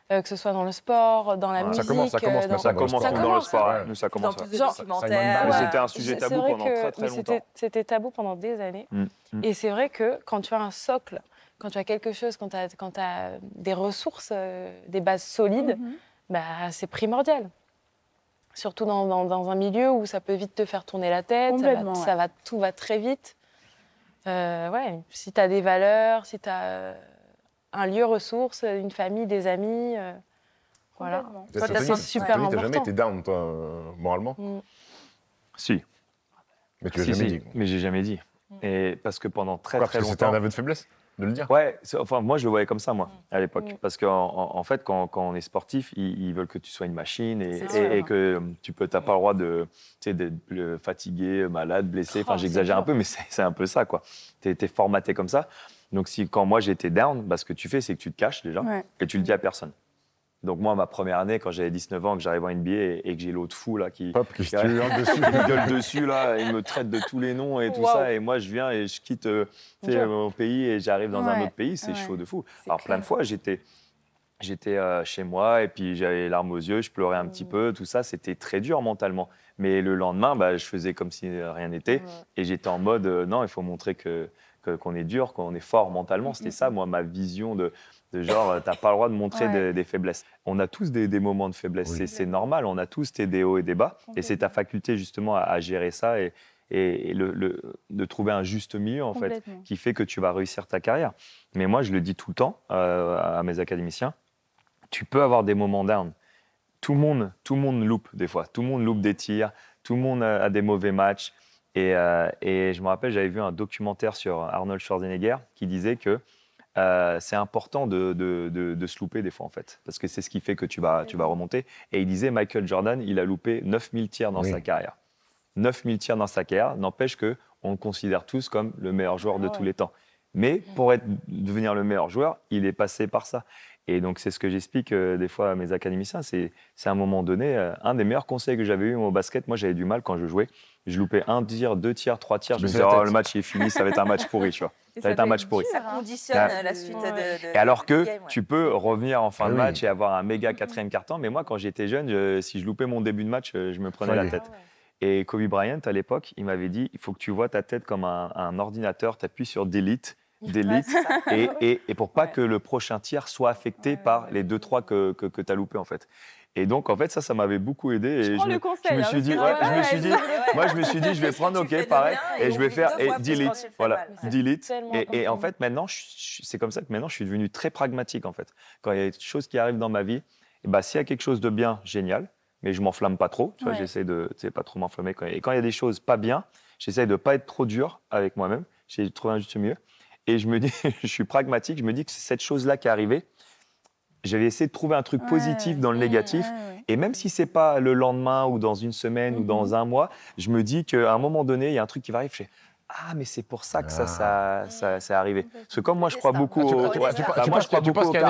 Speaker 5: que ce soit dans le sport, dans la
Speaker 1: Ouais.
Speaker 5: musique.
Speaker 4: Ça commence maintenant
Speaker 1: Ça
Speaker 4: dans le
Speaker 1: commence
Speaker 4: sport.
Speaker 1: dans le sport.
Speaker 4: Ouais.
Speaker 1: ouais. Nous, ça
Speaker 2: Dans
Speaker 1: commence.
Speaker 2: plus de
Speaker 5: Genre,
Speaker 2: documentaires.
Speaker 1: Mais
Speaker 5: Ouais.
Speaker 1: c'était un sujet
Speaker 5: C'est
Speaker 1: tabou
Speaker 5: vrai
Speaker 1: pendant
Speaker 5: que-
Speaker 1: très très
Speaker 5: mais
Speaker 1: longtemps.
Speaker 5: C'était tabou pendant des années.
Speaker 1: Mm.
Speaker 5: Et c'est vrai que quand tu as un socle, quand tu as quelque chose, quand tu as des ressources, des bases solides, bah, c'est primordial. Surtout dans un milieu où ça peut vite te faire tourner la tête,
Speaker 3: Complètement,
Speaker 5: tout va très vite. Ouais, si tu as des valeurs, si tu as un lieu ressource, une famille, des amis, voilà.
Speaker 3: Complètement.
Speaker 4: T'as-
Speaker 2: Toi,
Speaker 4: t'as-
Speaker 2: t'as
Speaker 4: t'as-
Speaker 5: super
Speaker 4: Tony, t'as jamais
Speaker 5: important.
Speaker 4: été down, toi, moralement.
Speaker 1: Si.
Speaker 4: Mais tu l'as
Speaker 1: Si,
Speaker 4: jamais
Speaker 1: si.
Speaker 4: dit.
Speaker 1: Mais j'ai jamais dit. Et parce que pendant très
Speaker 4: Pourquoi
Speaker 1: très
Speaker 4: Parce que c'était un
Speaker 1: longtemps.
Speaker 4: aveu de faiblesse de le dire.
Speaker 1: Ouais, enfin moi je le voyais comme ça moi à l'époque
Speaker 5: Mm.
Speaker 1: parce qu'en fait quand on est sportif ils veulent que tu sois une machine
Speaker 3: C'est sûr.
Speaker 1: et que t'as pas le droit de tu sais d'être fatigué, malade, blessé. Enfin
Speaker 5: Oh,
Speaker 1: j'exagère
Speaker 5: c'est
Speaker 1: un peu mais c'est un peu ça quoi. T'es formaté comme ça. Donc quand moi j'étais down, bah, ce que tu fais c'est que tu te caches déjà
Speaker 3: Ouais.
Speaker 1: et tu le dis à personne. Donc moi ma première année quand j'avais 19 ans que j'arrive en NBA et que j'ai l'autre fou là qui
Speaker 4: Hop, qui se
Speaker 1: Ouais.
Speaker 4: tue un dessus.
Speaker 1: il me gueule dessus là, il me traite de tous les noms et tout
Speaker 5: Waouh.
Speaker 1: ça et moi je viens et je quitte tu sais,
Speaker 5: Dur.
Speaker 1: mon pays et j'arrive dans un
Speaker 3: Ouais,
Speaker 1: autre pays, c'est
Speaker 3: ouais.
Speaker 1: chaud de fou.
Speaker 3: C'est
Speaker 1: Alors plein de fois j'étais chez moi et puis j'avais les larmes aux yeux, je pleurais un petit peu, tout ça, c'était très dur mentalement. Mais le lendemain, bah, je faisais comme si rien n'était et j'étais en mode non, il faut montrer qu'on est dur, qu'on est fort mentalement. C'était ça, moi, ma vision de genre, t'as pas le droit de montrer
Speaker 3: Ouais.
Speaker 1: des faiblesses. On a tous des moments de faiblesse,
Speaker 4: Oui.
Speaker 1: c'est normal, on a tous des hauts et des bas. Et c'est ta faculté justement à gérer ça et de trouver un juste milieu en fait,
Speaker 3: Complètement.
Speaker 1: qui fait que tu vas réussir ta carrière. Mais moi, je le dis tout le temps à mes académiciens, tu peux avoir des moments down. Tout le monde loupe des fois, tout le monde loupe des tirs, tout le monde a des mauvais matchs. Et je me rappelle, j'avais vu un documentaire sur Arnold Schwarzenegger qui disait que c'est important de se louper des fois, en fait, parce que c'est ce qui fait que tu vas remonter. Et il disait, Michael Jordan, il a loupé 9000 tirs dans sa carrière. 9000 tirs dans sa carrière, n'empêche qu'on le considère tous comme le meilleur joueur de tous les temps. Mais pour devenir le meilleur joueur, il est passé par ça. Et donc, c'est ce que j'explique des fois à mes académiciens. C'est à un moment donné, un des meilleurs conseils que j'avais eu au basket. Moi, j'avais du mal quand je jouais. Je loupais 1 tir, 2 tirs, 3 tirs. Je me disais, le match est fini, ça va être un match pourri, tu vois. Ça va être un match pourri.
Speaker 2: Ça conditionne la suite de
Speaker 1: Et alors que
Speaker 2: game,
Speaker 1: tu peux revenir en fin de match et avoir un méga 4e quart-temps. Mais moi, quand j'étais jeune, si je loupais mon début de match, je me prenais la tête. Et Kobe Bryant, à l'époque, il m'avait dit, il faut que tu vois ta tête comme un ordinateur, tu appuies sur delete, et pour pas que le prochain tir soit affecté par les 2-3 que tu as loupé, en fait. Et donc, en fait, ça m'avait beaucoup aidé. Et je me suis dit, je vais prendre, pareil, et je vais faire delete. Voilà, delete. Et en fait, maintenant, c'est comme ça que maintenant, je suis devenu très pragmatique, en fait. Quand il y a des choses qui arrivent dans ma vie, s'il y a quelque chose de bien, génial, mais je m'enflamme pas trop. Tu vois, j'essaie de pas trop m'enflammer. Et quand il y a des choses pas bien, j'essaie de pas être trop dur avec moi-même. J'ai trouvé un juste milieu. Et je me dis, je suis pragmatique, je me dis que c'est cette chose-là qui est arrivée. J'avais essayé de trouver un truc positif dans le négatif. Et même si c'est pas le lendemain ou dans une semaine ou dans un mois, je me dis qu'à un moment donné, il y a un truc qui va arriver. Je fais, mais c'est pour ça que ça c'est arrivé. Parce que comme moi, je crois beaucoup au karma.
Speaker 4: Tu penses qu'il y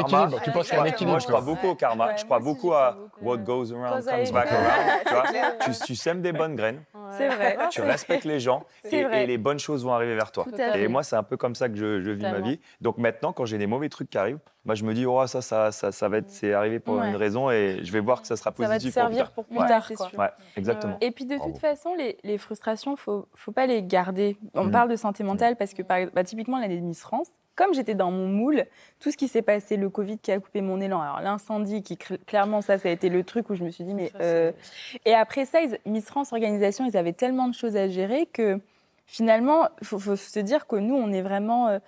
Speaker 4: a un équilibre.
Speaker 1: Moi, je crois beaucoup au karma. Je crois beaucoup à what goes around comes back around. Tu sèmes des bonnes graines.
Speaker 3: C'est vrai.
Speaker 1: Tu respectes les gens et les bonnes choses vont arriver vers toi. Et moi, c'est un peu comme ça que je vis ma vie. Donc maintenant, quand j'ai des mauvais trucs qui arrivent, je me dis, ça va être, c'est arrivé pour une raison et je vais voir que ça sera positif.
Speaker 5: Ça va te servir pour plus tard.
Speaker 1: Ouais, exactement.
Speaker 3: Et puis de toute façon, les frustrations, faut pas les garder. On parle de santé mentale parce que typiquement l'année de Miss France, comme j'étais dans mon moule, tout ce qui s'est passé, le Covid qui a coupé mon élan, alors l'incendie qui clairement ça a été le truc où je me suis dit et après ça, Miss France organisation, ils avaient tellement de choses à gérer que finalement, faut se dire que nous on est vraiment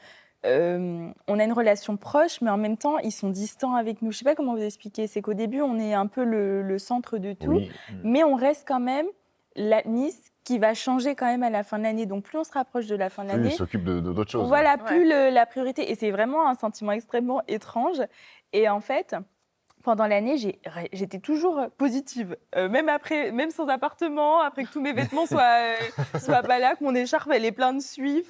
Speaker 3: on a une relation proche, mais en même temps, ils sont distants avec nous. Je ne sais pas comment vous expliquer. C'est qu'au début, on est un peu le centre de tout, mais on reste quand même la Miss qui va changer quand même à la fin de l'année. Donc, plus on se rapproche de la fin de l'année,
Speaker 4: plus on s'occupe d'autres choses.
Speaker 3: Voilà, plus la priorité. Et c'est vraiment un sentiment extrêmement étrange. Et en fait, pendant l'année, j'étais toujours positive. Même sans appartement, après que tous mes vêtements soient pas là, que mon écharpe elle est pleine de suie.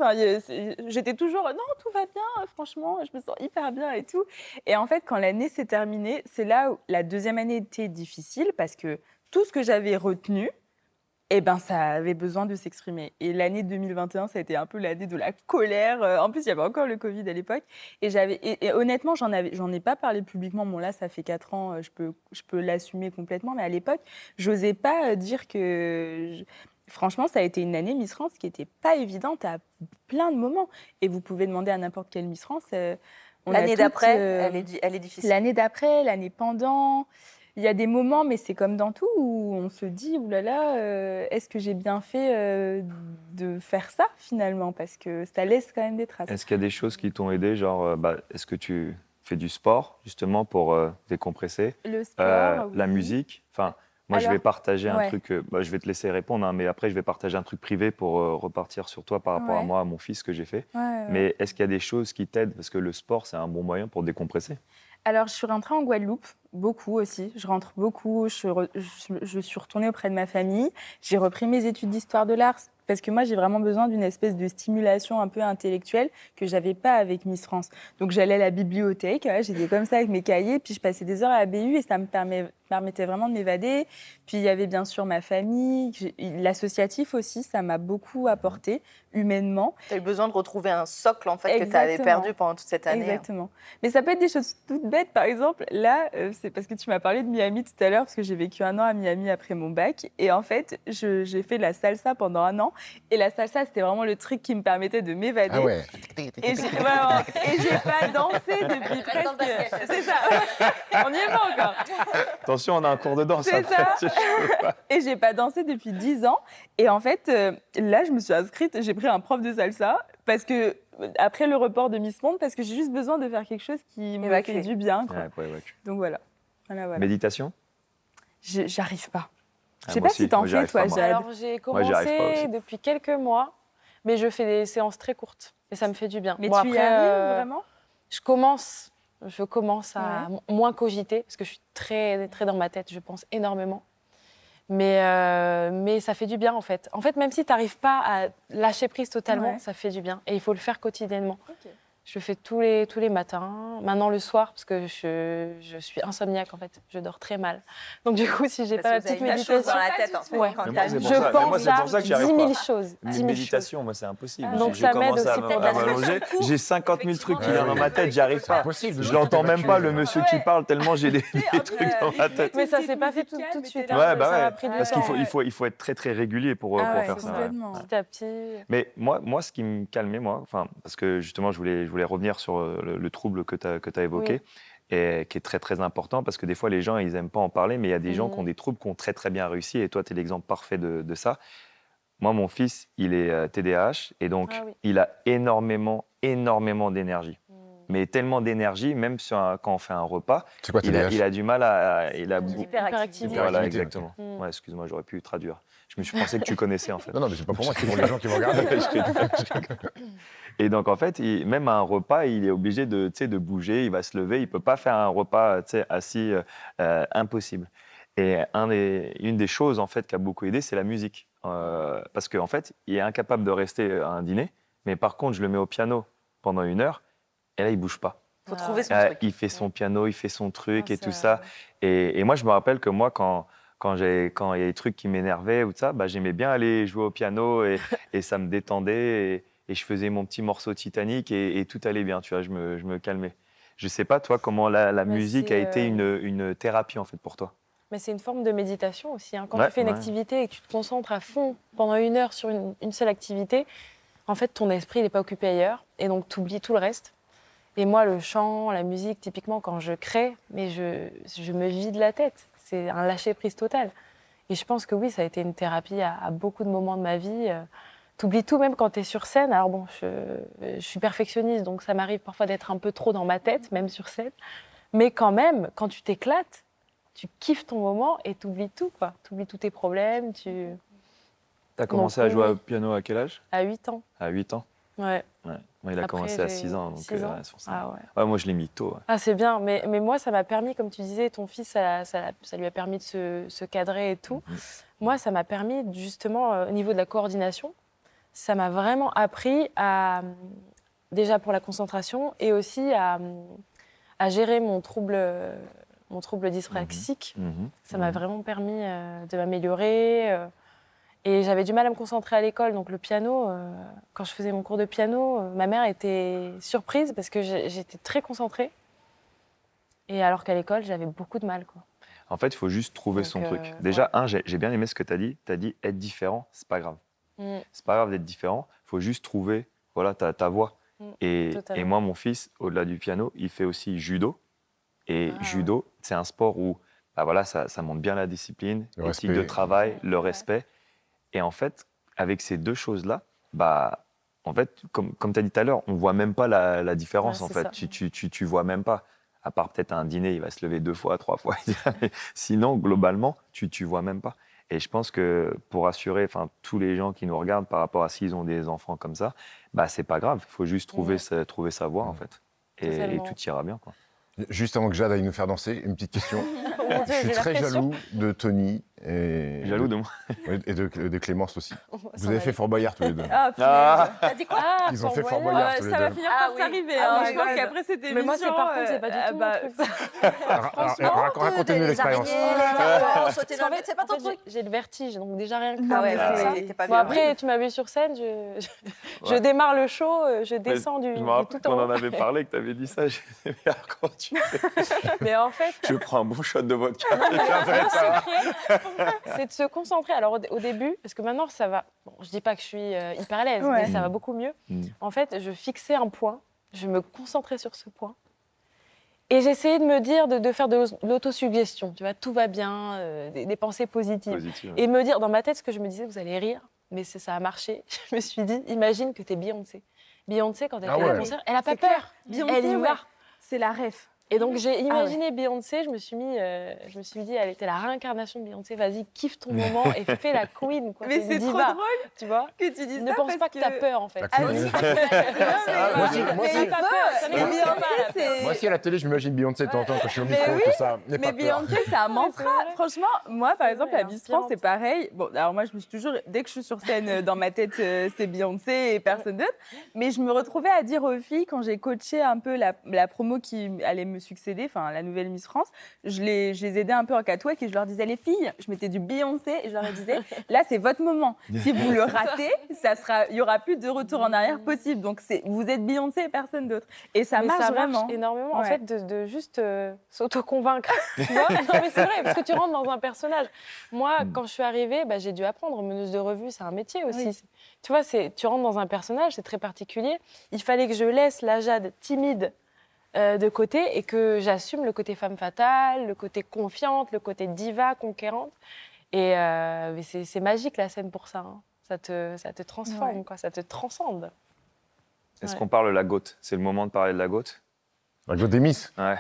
Speaker 3: J'étais toujours non, tout va bien. Franchement, je me sens hyper bien et tout. Et en fait, quand l'année s'est terminée, c'est là où la deuxième année était difficile parce que tout ce que j'avais retenu, ça avait besoin de s'exprimer. Et l'année 2021, ça a été un peu l'année de la colère. En plus, il y avait encore le Covid à l'époque. Et honnêtement, j'en ai pas parlé publiquement. Bon, là, ça fait 4 ans, je peux l'assumer complètement. Mais à l'époque, j'osais pas dire que... Franchement, ça a été une année Miss France qui n'était pas évidente à plein de moments. Et vous pouvez demander à n'importe quelle Miss France.
Speaker 2: L'année d'après, elle est difficile.
Speaker 3: L'année d'après, l'année pendant... Il y a des moments, mais c'est comme dans tout, où on se dit, oulala, est-ce que j'ai bien fait de faire ça, finalement? Parce que ça laisse quand même des traces.
Speaker 1: Est-ce qu'il y a des choses qui t'ont aidé, genre, est-ce que tu fais du sport, justement, pour décompresser?
Speaker 3: Le sport,
Speaker 1: la musique. Enfin, moi, je vais partager un truc, je vais te laisser répondre, mais après, je vais partager un truc privé pour repartir sur toi par rapport à moi, à mon fils, que j'ai fait. Mais est-ce qu'il y a des choses qui t'aident? Parce que le sport, c'est un bon moyen pour décompresser.
Speaker 3: Alors, je suis rentrée en Guadeloupe, beaucoup aussi. Je rentre beaucoup, je suis retournée auprès de ma famille. J'ai repris mes études d'histoire de l'art parce que moi, j'ai vraiment besoin d'une espèce de stimulation un peu intellectuelle que je n'avais pas avec Miss France. Donc, j'allais à la bibliothèque, j'étais comme ça avec mes cahiers, puis je passais des heures à la BU et ça me permettait vraiment de m'évader. Puis, il y avait bien sûr ma famille, l'associatif aussi, ça m'a beaucoup apporté humainement.
Speaker 2: Tu as eu besoin de retrouver un socle en fait, que tu avais perdu pendant toute cette année.
Speaker 3: Exactement. Mais ça peut être des choses toutes bêtes. Par exemple, là, c'est parce que tu m'as parlé de Miami tout à l'heure, parce que j'ai vécu 1 an à Miami après mon bac. Et en fait, j'ai fait de la salsa pendant 1 an. Et la salsa, c'était vraiment le truc qui me permettait de m'évader.
Speaker 4: Ah ouais.
Speaker 3: Et j'ai pas dansé depuis presque... C'est ça. On n'y est pas encore.
Speaker 1: Attention, on a un cours de danse.
Speaker 3: C'est ça. Et j'ai pas dansé depuis 10 ans. Et en fait, là, je me suis inscrite, j'ai pris un prof de salsa parce que après le report de Miss Monde, parce que j'ai juste besoin de faire quelque chose qui me fait du bien. Quoi.
Speaker 1: Ouais,
Speaker 3: Donc voilà.
Speaker 1: Méditation?
Speaker 3: J'arrive pas. Je sais
Speaker 1: moi
Speaker 3: pas si
Speaker 1: aussi.
Speaker 3: t'en
Speaker 1: Moi, j'y
Speaker 3: fais,
Speaker 1: arrive
Speaker 3: toi,
Speaker 1: pas, moi.
Speaker 3: Jade.
Speaker 5: Alors j'ai
Speaker 1: Moi, j'y arrive pas
Speaker 5: commencé
Speaker 1: aussi.
Speaker 5: depuis quelques mois, mais je fais des séances très courtes et ça me fait du bien.
Speaker 3: Mais
Speaker 5: Bon,
Speaker 3: tu y
Speaker 5: après,
Speaker 3: arrives vraiment?
Speaker 5: je commence à moins cogiter parce que je suis très, très dans ma tête, je pense énormément. Mais ça fait du bien en fait. En fait, même si tu n'arrives pas à lâcher prise totalement,
Speaker 3: Ouais.
Speaker 5: ça fait du bien et il faut le faire quotidiennement.
Speaker 3: Ok.
Speaker 5: Je le fais tous les matins, maintenant le soir parce que je suis insomniaque en fait, je dors très mal. Donc du coup, si j'ai pas la petite méditation,
Speaker 2: dans la tête en fait.
Speaker 5: Ouais.
Speaker 2: Quand
Speaker 1: Mais
Speaker 2: t'as
Speaker 1: moi, c'est
Speaker 2: une-
Speaker 1: pour ça- mais moi,
Speaker 5: pense
Speaker 1: c'est pour ça
Speaker 5: à
Speaker 1: que j'y arrive
Speaker 5: 10 000
Speaker 1: pas.
Speaker 5: choses. 10
Speaker 1: Une
Speaker 5: 000
Speaker 1: méditation, moi, c'est impossible.
Speaker 5: Donc,
Speaker 1: Je
Speaker 5: ça m'aide
Speaker 1: commence
Speaker 5: aussi
Speaker 1: à
Speaker 5: pour la
Speaker 1: m'allonger. J'ai 50 000 trucs qui
Speaker 4: Ouais,
Speaker 1: viennent dans ma tête, j'y arrive pas.
Speaker 4: Impossible.
Speaker 1: Je l'entends même pas, le monsieur qui parle, tellement j'ai des trucs dans ma tête.
Speaker 5: Mais ça s'est pas fait tout de suite.
Speaker 1: Ouais,
Speaker 5: hein,
Speaker 1: bah
Speaker 5: ça
Speaker 1: ouais.
Speaker 5: m'a pris du
Speaker 1: Parce qu'il
Speaker 5: temps.
Speaker 1: il faut être très, très régulier pour
Speaker 3: Ah ouais,
Speaker 1: faire ça. ouais.
Speaker 3: complètement.
Speaker 5: Petit à petit.
Speaker 1: Mais moi, ce qui me calmait, parce que justement, je voulais revenir sur le trouble que tu as évoqué, et qui est très, très important, parce que des fois, les gens, ils n'aiment pas en parler, mais il y a des gens qui ont des troubles qui ont très, très bien réussi, et toi, tu es l'exemple parfait de ça. Moi, mon fils, il est TDAH, et donc,
Speaker 5: Ah oui.
Speaker 1: il a énormément d'énergie. Mais tellement d'énergie, même quand on fait un repas,
Speaker 4: C'est quoi
Speaker 1: il
Speaker 4: TDAH?
Speaker 1: a du mal à...
Speaker 5: Hyperactivité.
Speaker 1: Voilà,
Speaker 4: Hyperactivité,
Speaker 1: exactement.
Speaker 5: ok.
Speaker 1: Ouais, excuse-moi, j'aurais pu traduire. Je me suis pensé que tu connaissais, en fait.
Speaker 4: Non, mais c'est pas pour moi, c'est pour les gens qui vont regarder.
Speaker 1: Et donc, en fait, même à un repas, il est obligé de bouger, il va se lever, il ne peut pas faire un repas assis, impossible. Et une des choses, en fait, qui a beaucoup aidé, c'est la musique. Parce qu'en fait, il est incapable de rester à un dîner, mais par contre, je le mets au piano pendant 1 heure, et là, il ne bouge pas.
Speaker 2: Faut trouver son truc.
Speaker 1: Il fait son piano, il fait son truc
Speaker 5: Ah,
Speaker 1: et tout ça. Et moi, je me rappelle que moi, quand il y a des trucs qui m'énervaient ou ça, bah, j'aimais bien aller jouer au piano et ça me détendait et je faisais mon petit morceau Titanic et tout allait bien, tu vois, je me calmais. Je sais pas, toi, comment la musique a
Speaker 5: c'est,
Speaker 1: été une thérapie en fait pour toi.
Speaker 5: Mais c'est une forme de méditation aussi. hein. Quand
Speaker 1: Ouais,
Speaker 5: tu fais une
Speaker 1: ouais.
Speaker 5: activité et que tu te concentres à fond pendant 1 heure sur une seule activité, en fait, ton esprit n'est pas occupé ailleurs et donc tu oublies tout le reste. Et moi, le chant, la musique, typiquement, quand je crée, mais je me vide la tête. C'est un lâcher-prise total. Et je pense que oui, ça a été une thérapie à beaucoup de moments de ma vie. Tu oublies tout, même quand tu es sur scène. Alors bon, je suis perfectionniste, donc ça m'arrive parfois d'être un peu trop dans ma tête, même sur scène. Mais quand même, quand tu t'éclates, tu kiffes ton moment et tu oublies tout, quoi. Tu oublies tous tes problèmes.
Speaker 1: Tu as commencé à jouer
Speaker 5: oui.
Speaker 1: au piano à quel âge?
Speaker 5: À 8 ans.
Speaker 1: À 8 ans.
Speaker 5: Ouais.
Speaker 1: Moi, il a
Speaker 5: Après,
Speaker 1: commencé à
Speaker 5: j'ai
Speaker 1: 6 ans. Donc,
Speaker 5: 6 ans.
Speaker 1: ouais, c'est pour ça.
Speaker 5: Ah ouais.
Speaker 1: Ouais, moi, je l'ai mis tôt. Ouais.
Speaker 5: Ah, c'est bien, mais moi, ça m'a permis, comme tu disais, ton fils, ça lui a permis de se cadrer et tout. Moi, ça m'a permis, justement, au niveau de la coordination, ça m'a vraiment appris déjà pour la concentration et aussi à gérer mon trouble dyspraxique. Ça m'a vraiment permis de m'améliorer. Et j'avais du mal à me concentrer à l'école. Donc le piano, quand je faisais mon cours de piano, ma mère était surprise parce que j'étais très concentrée. Et alors qu'à l'école, j'avais beaucoup de mal, quoi.
Speaker 1: En fait, il faut juste trouver
Speaker 5: Donc,
Speaker 1: son truc. Déjà, j'ai bien aimé ce que tu as dit. Tu as dit être différent, c'est pas grave. C'est pas grave d'être différent. Il faut juste trouver ta voix. Et moi, mon fils, au-delà du piano, il fait aussi judo. Et judo, c'est un sport où ça montre bien la discipline, l'éthique de travail, le respect. Et en fait, avec ces deux choses-là, en fait, comme tu as dit tout à l'heure, on ne voit même pas la différence. En fait. Tu vois même pas. À part peut-être à un dîner, il va se lever 2 fois, 3 fois. Sinon, globalement, tu vois même pas. Et je pense que pour assurer tous les gens qui nous regardent par rapport à s'ils ont des enfants comme ça, c'est pas grave. Il faut juste trouver sa voie, en fait. Et tout ira bien, quoi.
Speaker 4: Juste avant que Jade aille nous faire danser, une petite question.
Speaker 5: Mon Dieu,
Speaker 4: Je suis
Speaker 5: j'ai la
Speaker 4: très
Speaker 5: pression.
Speaker 4: jaloux de Tony et
Speaker 1: Jaloux de moi.
Speaker 4: et de Clémence aussi.
Speaker 5: On va
Speaker 4: Vous
Speaker 5: s'en
Speaker 4: avez
Speaker 5: aller.
Speaker 4: fait Fort Boyard tous les deux.
Speaker 3: Ah,
Speaker 1: Ah.
Speaker 2: T'as dit quoi?
Speaker 5: Ah,
Speaker 4: Ils ont fait Fort
Speaker 5: Fort
Speaker 4: Boyard tous les
Speaker 3: ça va
Speaker 4: deux.
Speaker 3: finir
Speaker 2: Ah
Speaker 3: par
Speaker 2: oui.
Speaker 3: s'arriver.
Speaker 2: Ah
Speaker 3: hein.
Speaker 2: oui,
Speaker 3: Je pense
Speaker 2: oui.
Speaker 3: qu'après cette émission...
Speaker 5: Mais moi, par contre, c'est pas du tout mon
Speaker 3: bah,
Speaker 5: truc.
Speaker 4: Racontez-nous l'expérience.
Speaker 2: Sauter
Speaker 5: Parce
Speaker 2: dans
Speaker 5: qu'en
Speaker 2: le
Speaker 5: fait,
Speaker 2: vide, c'est pas ton
Speaker 5: en fait,
Speaker 2: truc.
Speaker 5: j'ai le vertige, donc déjà rien que
Speaker 3: Non,
Speaker 5: ça,
Speaker 3: mais
Speaker 5: c'est-
Speaker 2: t'es pas
Speaker 5: Bon,
Speaker 2: bien.
Speaker 5: après, tu m'as vu sur scène, je démarre le show, je descends du
Speaker 1: Je me rappelle
Speaker 5: tout
Speaker 1: qu'on
Speaker 5: en
Speaker 1: en
Speaker 5: haut.
Speaker 1: avait parlé, que tu avais dit ça. J'ai dit, mais alors, comment tu fais?
Speaker 5: Mais en fait,
Speaker 1: Je prends un bon shot de vodka.
Speaker 5: le secret, c'est de se concentrer. Alors au début, parce que maintenant ça va, bon, je dis pas que je suis hyper à l'aise,
Speaker 3: Ouais.
Speaker 5: mais ça va beaucoup mieux. En fait, je fixais un point, je me concentrais sur ce point. Et j'essayais de me dire, de faire de l'autosuggestion, tu vois, tout va bien, des pensées positives.
Speaker 1: Positif.
Speaker 5: Et me dire, dans ma tête, ce que je me disais, vous allez rire, mais ça a marché. Je me suis dit, imagine que t'es Beyoncé. Beyoncé, quand elle
Speaker 4: Ah
Speaker 5: fait
Speaker 4: ouais.
Speaker 5: un concert, elle a pas
Speaker 3: C'est
Speaker 5: peur.
Speaker 3: clair. Beyoncé,
Speaker 5: Elle y
Speaker 3: ouais.
Speaker 5: va.
Speaker 3: C'est la ref.
Speaker 5: Et donc j'ai imaginé Beyoncé, je me suis dit, elle était la réincarnation de Beyoncé, vas-y, kiffe ton moment et fais la queen, quoi.
Speaker 3: Mais
Speaker 5: T'es
Speaker 3: c'est
Speaker 5: une
Speaker 3: trop
Speaker 5: diva,
Speaker 3: drôle
Speaker 5: tu vois.
Speaker 3: que tu dis
Speaker 5: Ne
Speaker 3: ça
Speaker 5: pense
Speaker 3: parce
Speaker 5: pas que t'as peur, en fait.
Speaker 4: La
Speaker 3: Ah
Speaker 4: queen.
Speaker 3: oui.
Speaker 4: Moi aussi.
Speaker 5: N'aie pas peur, ça
Speaker 3: Mais
Speaker 5: n'existe
Speaker 3: Beyoncé,
Speaker 5: pas, la peur.
Speaker 3: c'est...
Speaker 4: Moi aussi, à la télé, je m'imagine Beyoncé de temps en temps quand je suis au
Speaker 3: Mais
Speaker 4: micro,
Speaker 3: oui,
Speaker 4: tout ça. N'aie
Speaker 3: Mais
Speaker 4: pas peur.
Speaker 3: Beyoncé, c'est un mantra.
Speaker 5: c'est vrai.
Speaker 3: Franchement, moi, par
Speaker 5: C'est
Speaker 3: exemple,
Speaker 5: vrai,
Speaker 3: la Miss France,
Speaker 5: inspirante.
Speaker 3: c'est pareil. Bon, alors moi, je me suis toujours... Dès que je suis sur scène, dans ma tête, c'est Beyoncé et personne d'autre. Mais je me retrouvais à dire aux filles, quand j'ai coaché un peu la promo qui allait me succéder, enfin, la nouvelle Miss France, je les aidais un peu en catwalk et je leur disais, les filles, je mettais du Beyoncé et je leur disais, là, c'est votre moment. Si vous le ratez, il y aura plus de retour en arrière possible. Donc, vous êtes Beyoncé et personne d'autre. Et ça
Speaker 5: Mais
Speaker 3: marche
Speaker 5: ça
Speaker 3: vraiment.
Speaker 5: marche énormément, en
Speaker 3: Ouais.
Speaker 5: fait, de juste s'auto-convaincre. Tu vois non, mais c'est vrai, parce que tu rentres dans un personnage. Moi, quand je suis arrivée, j'ai dû apprendre. Meneuse de revue, c'est un métier aussi.
Speaker 3: Oui.
Speaker 5: Tu vois, tu rentres dans un personnage, c'est très particulier. Il fallait que je laisse la Jade timide de côté et que j'assume le côté femme fatale, le côté confiante, le côté diva, conquérante. Et mais c'est magique, la scène, pour ça. Hein. Ça te transforme,
Speaker 3: Ouais.
Speaker 5: quoi, ça te transcende.
Speaker 1: Est-ce
Speaker 5: Ouais.
Speaker 1: qu'on parle de la GOAT? C'est le moment de parler de la GOAT?
Speaker 4: La GOAT des Miss.
Speaker 1: Ouais.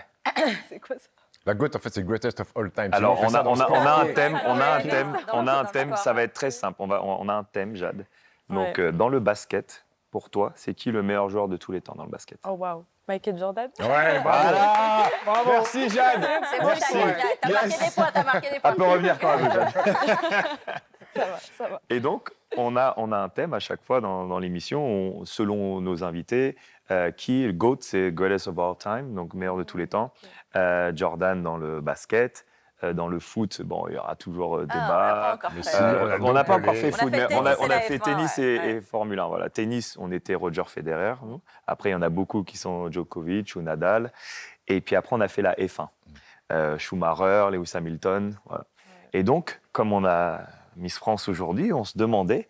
Speaker 5: C'est quoi ça?
Speaker 4: La GOAT, en fait, c'est Greatest of All Time.
Speaker 1: Alors,
Speaker 4: Sinon,
Speaker 1: on a un thème,
Speaker 2: on a un thème,
Speaker 1: on a un thème,
Speaker 2: sport.
Speaker 1: ça va être très simple. On a un thème, Jade. Donc,
Speaker 5: Ouais.
Speaker 1: dans le basket, pour toi, c'est qui le meilleur joueur de tous les temps dans le basket?
Speaker 5: Oh waouh, Michael Jordan.
Speaker 4: Ouais, bravo. Merci, Jade.
Speaker 2: C'est bon,
Speaker 4: Merci.
Speaker 2: t'as marqué des points, t'as marqué des points.
Speaker 1: On peut revenir quand même, Jade.
Speaker 5: Ça va.
Speaker 1: Et donc, on a un thème à chaque fois dans l'émission, selon nos invités, le GOAT, c'est Greatest of All Time, donc meilleur de tous les temps. Jordan dans le basket. Dans le foot, bon, il y aura toujours débat.
Speaker 2: Ah,
Speaker 4: Mais si,
Speaker 1: On n'a pas encore fait
Speaker 2: On a
Speaker 1: foot,
Speaker 2: fait
Speaker 1: mais
Speaker 2: tennis
Speaker 1: on
Speaker 2: et
Speaker 1: a
Speaker 2: la
Speaker 1: fait
Speaker 2: F1,
Speaker 1: tennis
Speaker 2: ouais.
Speaker 1: et Formule 1. Voilà. Tennis, on était Roger Federer. Nous. Après, il y en a beaucoup qui sont Djokovic ou Nadal. Et puis après, on a fait la F1. Schumacher, Lewis Hamilton. Voilà. Et donc, comme on a Miss France aujourd'hui, on se demandait,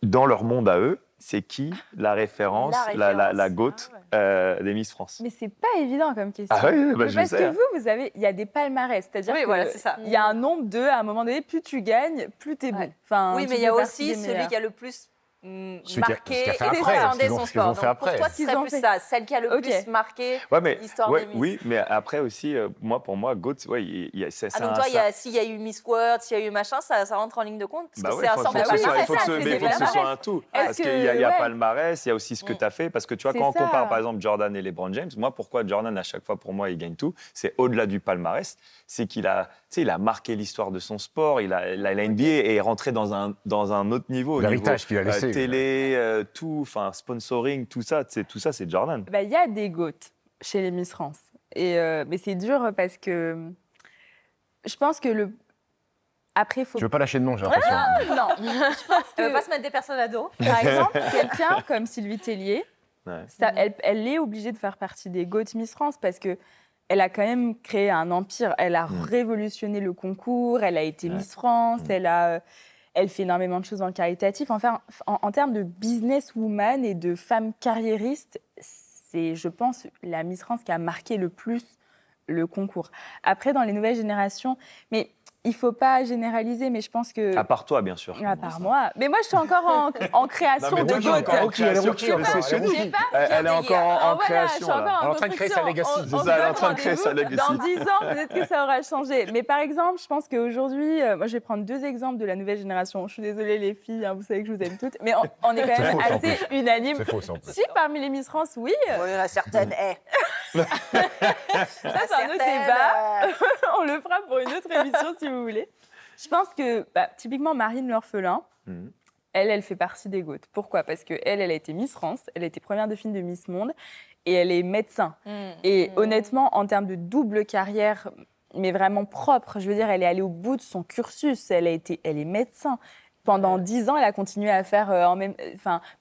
Speaker 1: dans leur monde à eux, c'est qui la référence, la GOAT des Miss France?
Speaker 3: Mais c'est pas évident comme question.
Speaker 1: Ah oui,
Speaker 3: Mais
Speaker 1: je
Speaker 3: parce
Speaker 1: sais.
Speaker 3: que vous avez, il y a des palmarès, c'est-à-dire
Speaker 2: Oui,
Speaker 3: que
Speaker 2: voilà, c'est ça.
Speaker 3: il y a un nombre de, à un moment donné, plus tu gagnes, plus t'es bon.
Speaker 2: Ouais.
Speaker 3: Enfin,
Speaker 2: Oui,
Speaker 3: tu
Speaker 2: mais il y a
Speaker 3: fais partie
Speaker 2: aussi
Speaker 3: des
Speaker 2: celui
Speaker 3: meilleurs.
Speaker 2: qui a le plus
Speaker 4: Celui qui a-
Speaker 2: marqué
Speaker 4: ce qu'il a fait
Speaker 2: et
Speaker 4: après,
Speaker 2: transcendé
Speaker 4: ce qu'ils ont
Speaker 2: son
Speaker 4: fait
Speaker 2: sport. Donc
Speaker 4: après.
Speaker 2: pour toi,
Speaker 3: Ce
Speaker 2: ce
Speaker 3: qu'ils
Speaker 2: serait
Speaker 3: ont
Speaker 2: plus
Speaker 3: fait.
Speaker 2: ça, celle qui a le
Speaker 3: Ok.
Speaker 2: plus marqué
Speaker 1: Ouais, mais,
Speaker 2: l'histoire
Speaker 1: ouais,
Speaker 2: des Miss.
Speaker 1: oui, mais après aussi, pour moi, GOAT, ouais, c'est
Speaker 2: Ah, donc
Speaker 1: un-
Speaker 2: toi,
Speaker 1: ça-
Speaker 2: s'il y a eu Miss World, s'il y a eu machin, ça rentre en ligne de compte parce
Speaker 1: Bah
Speaker 2: que
Speaker 1: ouais,
Speaker 2: c'est un
Speaker 1: faut
Speaker 2: sort
Speaker 1: que
Speaker 2: de
Speaker 1: ce soit,
Speaker 2: palmarès.
Speaker 1: il faut que
Speaker 3: ça,
Speaker 1: ce-
Speaker 3: c'est
Speaker 1: mais
Speaker 3: des
Speaker 1: il faut que ce
Speaker 3: palmarès.
Speaker 1: soit un tout.
Speaker 3: Est-ce
Speaker 1: Parce qu'il
Speaker 3: que-
Speaker 1: y a
Speaker 3: ouais.
Speaker 1: palmarès, il y a aussi ce que tu as fait. Parce que tu vois,
Speaker 3: C'est
Speaker 1: quand on
Speaker 3: ça.
Speaker 1: compare par exemple Jordan et LeBron James, moi, pourquoi Jordan, à chaque fois, pour moi, il gagne tout, c'est au-delà du palmarès, c'est qu'il a, tu sais, il a marqué l'histoire de son sport, la NBA est rentré dans un autre niveau. au
Speaker 4: L'héritage
Speaker 1: niveau,
Speaker 4: qu'il a laissé.
Speaker 1: Télé, tout, enfin, sponsoring, tout ça, c'est Jordan.
Speaker 3: Bah, il y a des GOAT chez les Miss France. Mais c'est dur parce que je pense que après, il faut.
Speaker 4: Tu veux pas lâcher de nom, j'ai l'impression.
Speaker 3: Non, je pense
Speaker 2: Elle veut
Speaker 3: que,
Speaker 2: pas se mettre des personnes à dos.
Speaker 3: par exemple, quelqu'un comme Sylvie Tellier,
Speaker 1: Ouais.
Speaker 3: elle est obligée de faire partie des GOAT Miss France parce que elle a quand même créé un empire. Elle a révolutionné le concours, elle a été Miss France, elle fait énormément de choses dans le caritatif. Enfin, en termes de businesswoman et de femme carriériste, c'est, je pense, la Miss France qui a marqué le plus le concours. Après, dans les nouvelles générations, mais il ne faut pas généraliser, mais je pense que...
Speaker 1: À part toi, bien sûr.
Speaker 3: À part moi. Mais moi, je suis encore en création de GOAT.
Speaker 4: rookie, elle est rookie encore.
Speaker 1: Elle est encore en
Speaker 3: Voilà,
Speaker 1: création.
Speaker 3: je suis
Speaker 1: là.
Speaker 3: encore
Speaker 4: Elle est en train de créer sa legacy.
Speaker 3: On
Speaker 1: C'est ça, elle est en
Speaker 3: se
Speaker 1: train de créer sa
Speaker 3: donne
Speaker 1: legacy.
Speaker 3: rendez-vous. Dans 10 ans, peut-être que ça aura changé. Mais par exemple, je pense qu'aujourd'hui, moi, je vais prendre 2 exemples de la nouvelle génération. Je suis désolée, les filles, hein, vous savez que je vous aime toutes. Mais on est quand
Speaker 4: C'est
Speaker 3: même
Speaker 4: faux, ça, en
Speaker 3: assez
Speaker 4: plus.
Speaker 3: unanime.
Speaker 4: C'est faux, ça, en plus.
Speaker 3: Si, parmi les Miss France, oui.
Speaker 2: Oui, il y en a certaines.
Speaker 3: Ça, c'est un autre débat. On le fera pour une autre émission, si vous voulez. Je pense que, typiquement, Marine l'orphelin,
Speaker 1: Mhm.
Speaker 3: elle fait partie des GOAT. Pourquoi ? Parce qu'elle a été Miss France, elle a été première dauphine de Miss Monde et elle est médecin. Et honnêtement, en termes de double carrière, mais vraiment propre, je veux dire, elle est allée au bout de son cursus. Elle est médecin. Pendant 10 ans, elle a continué à faire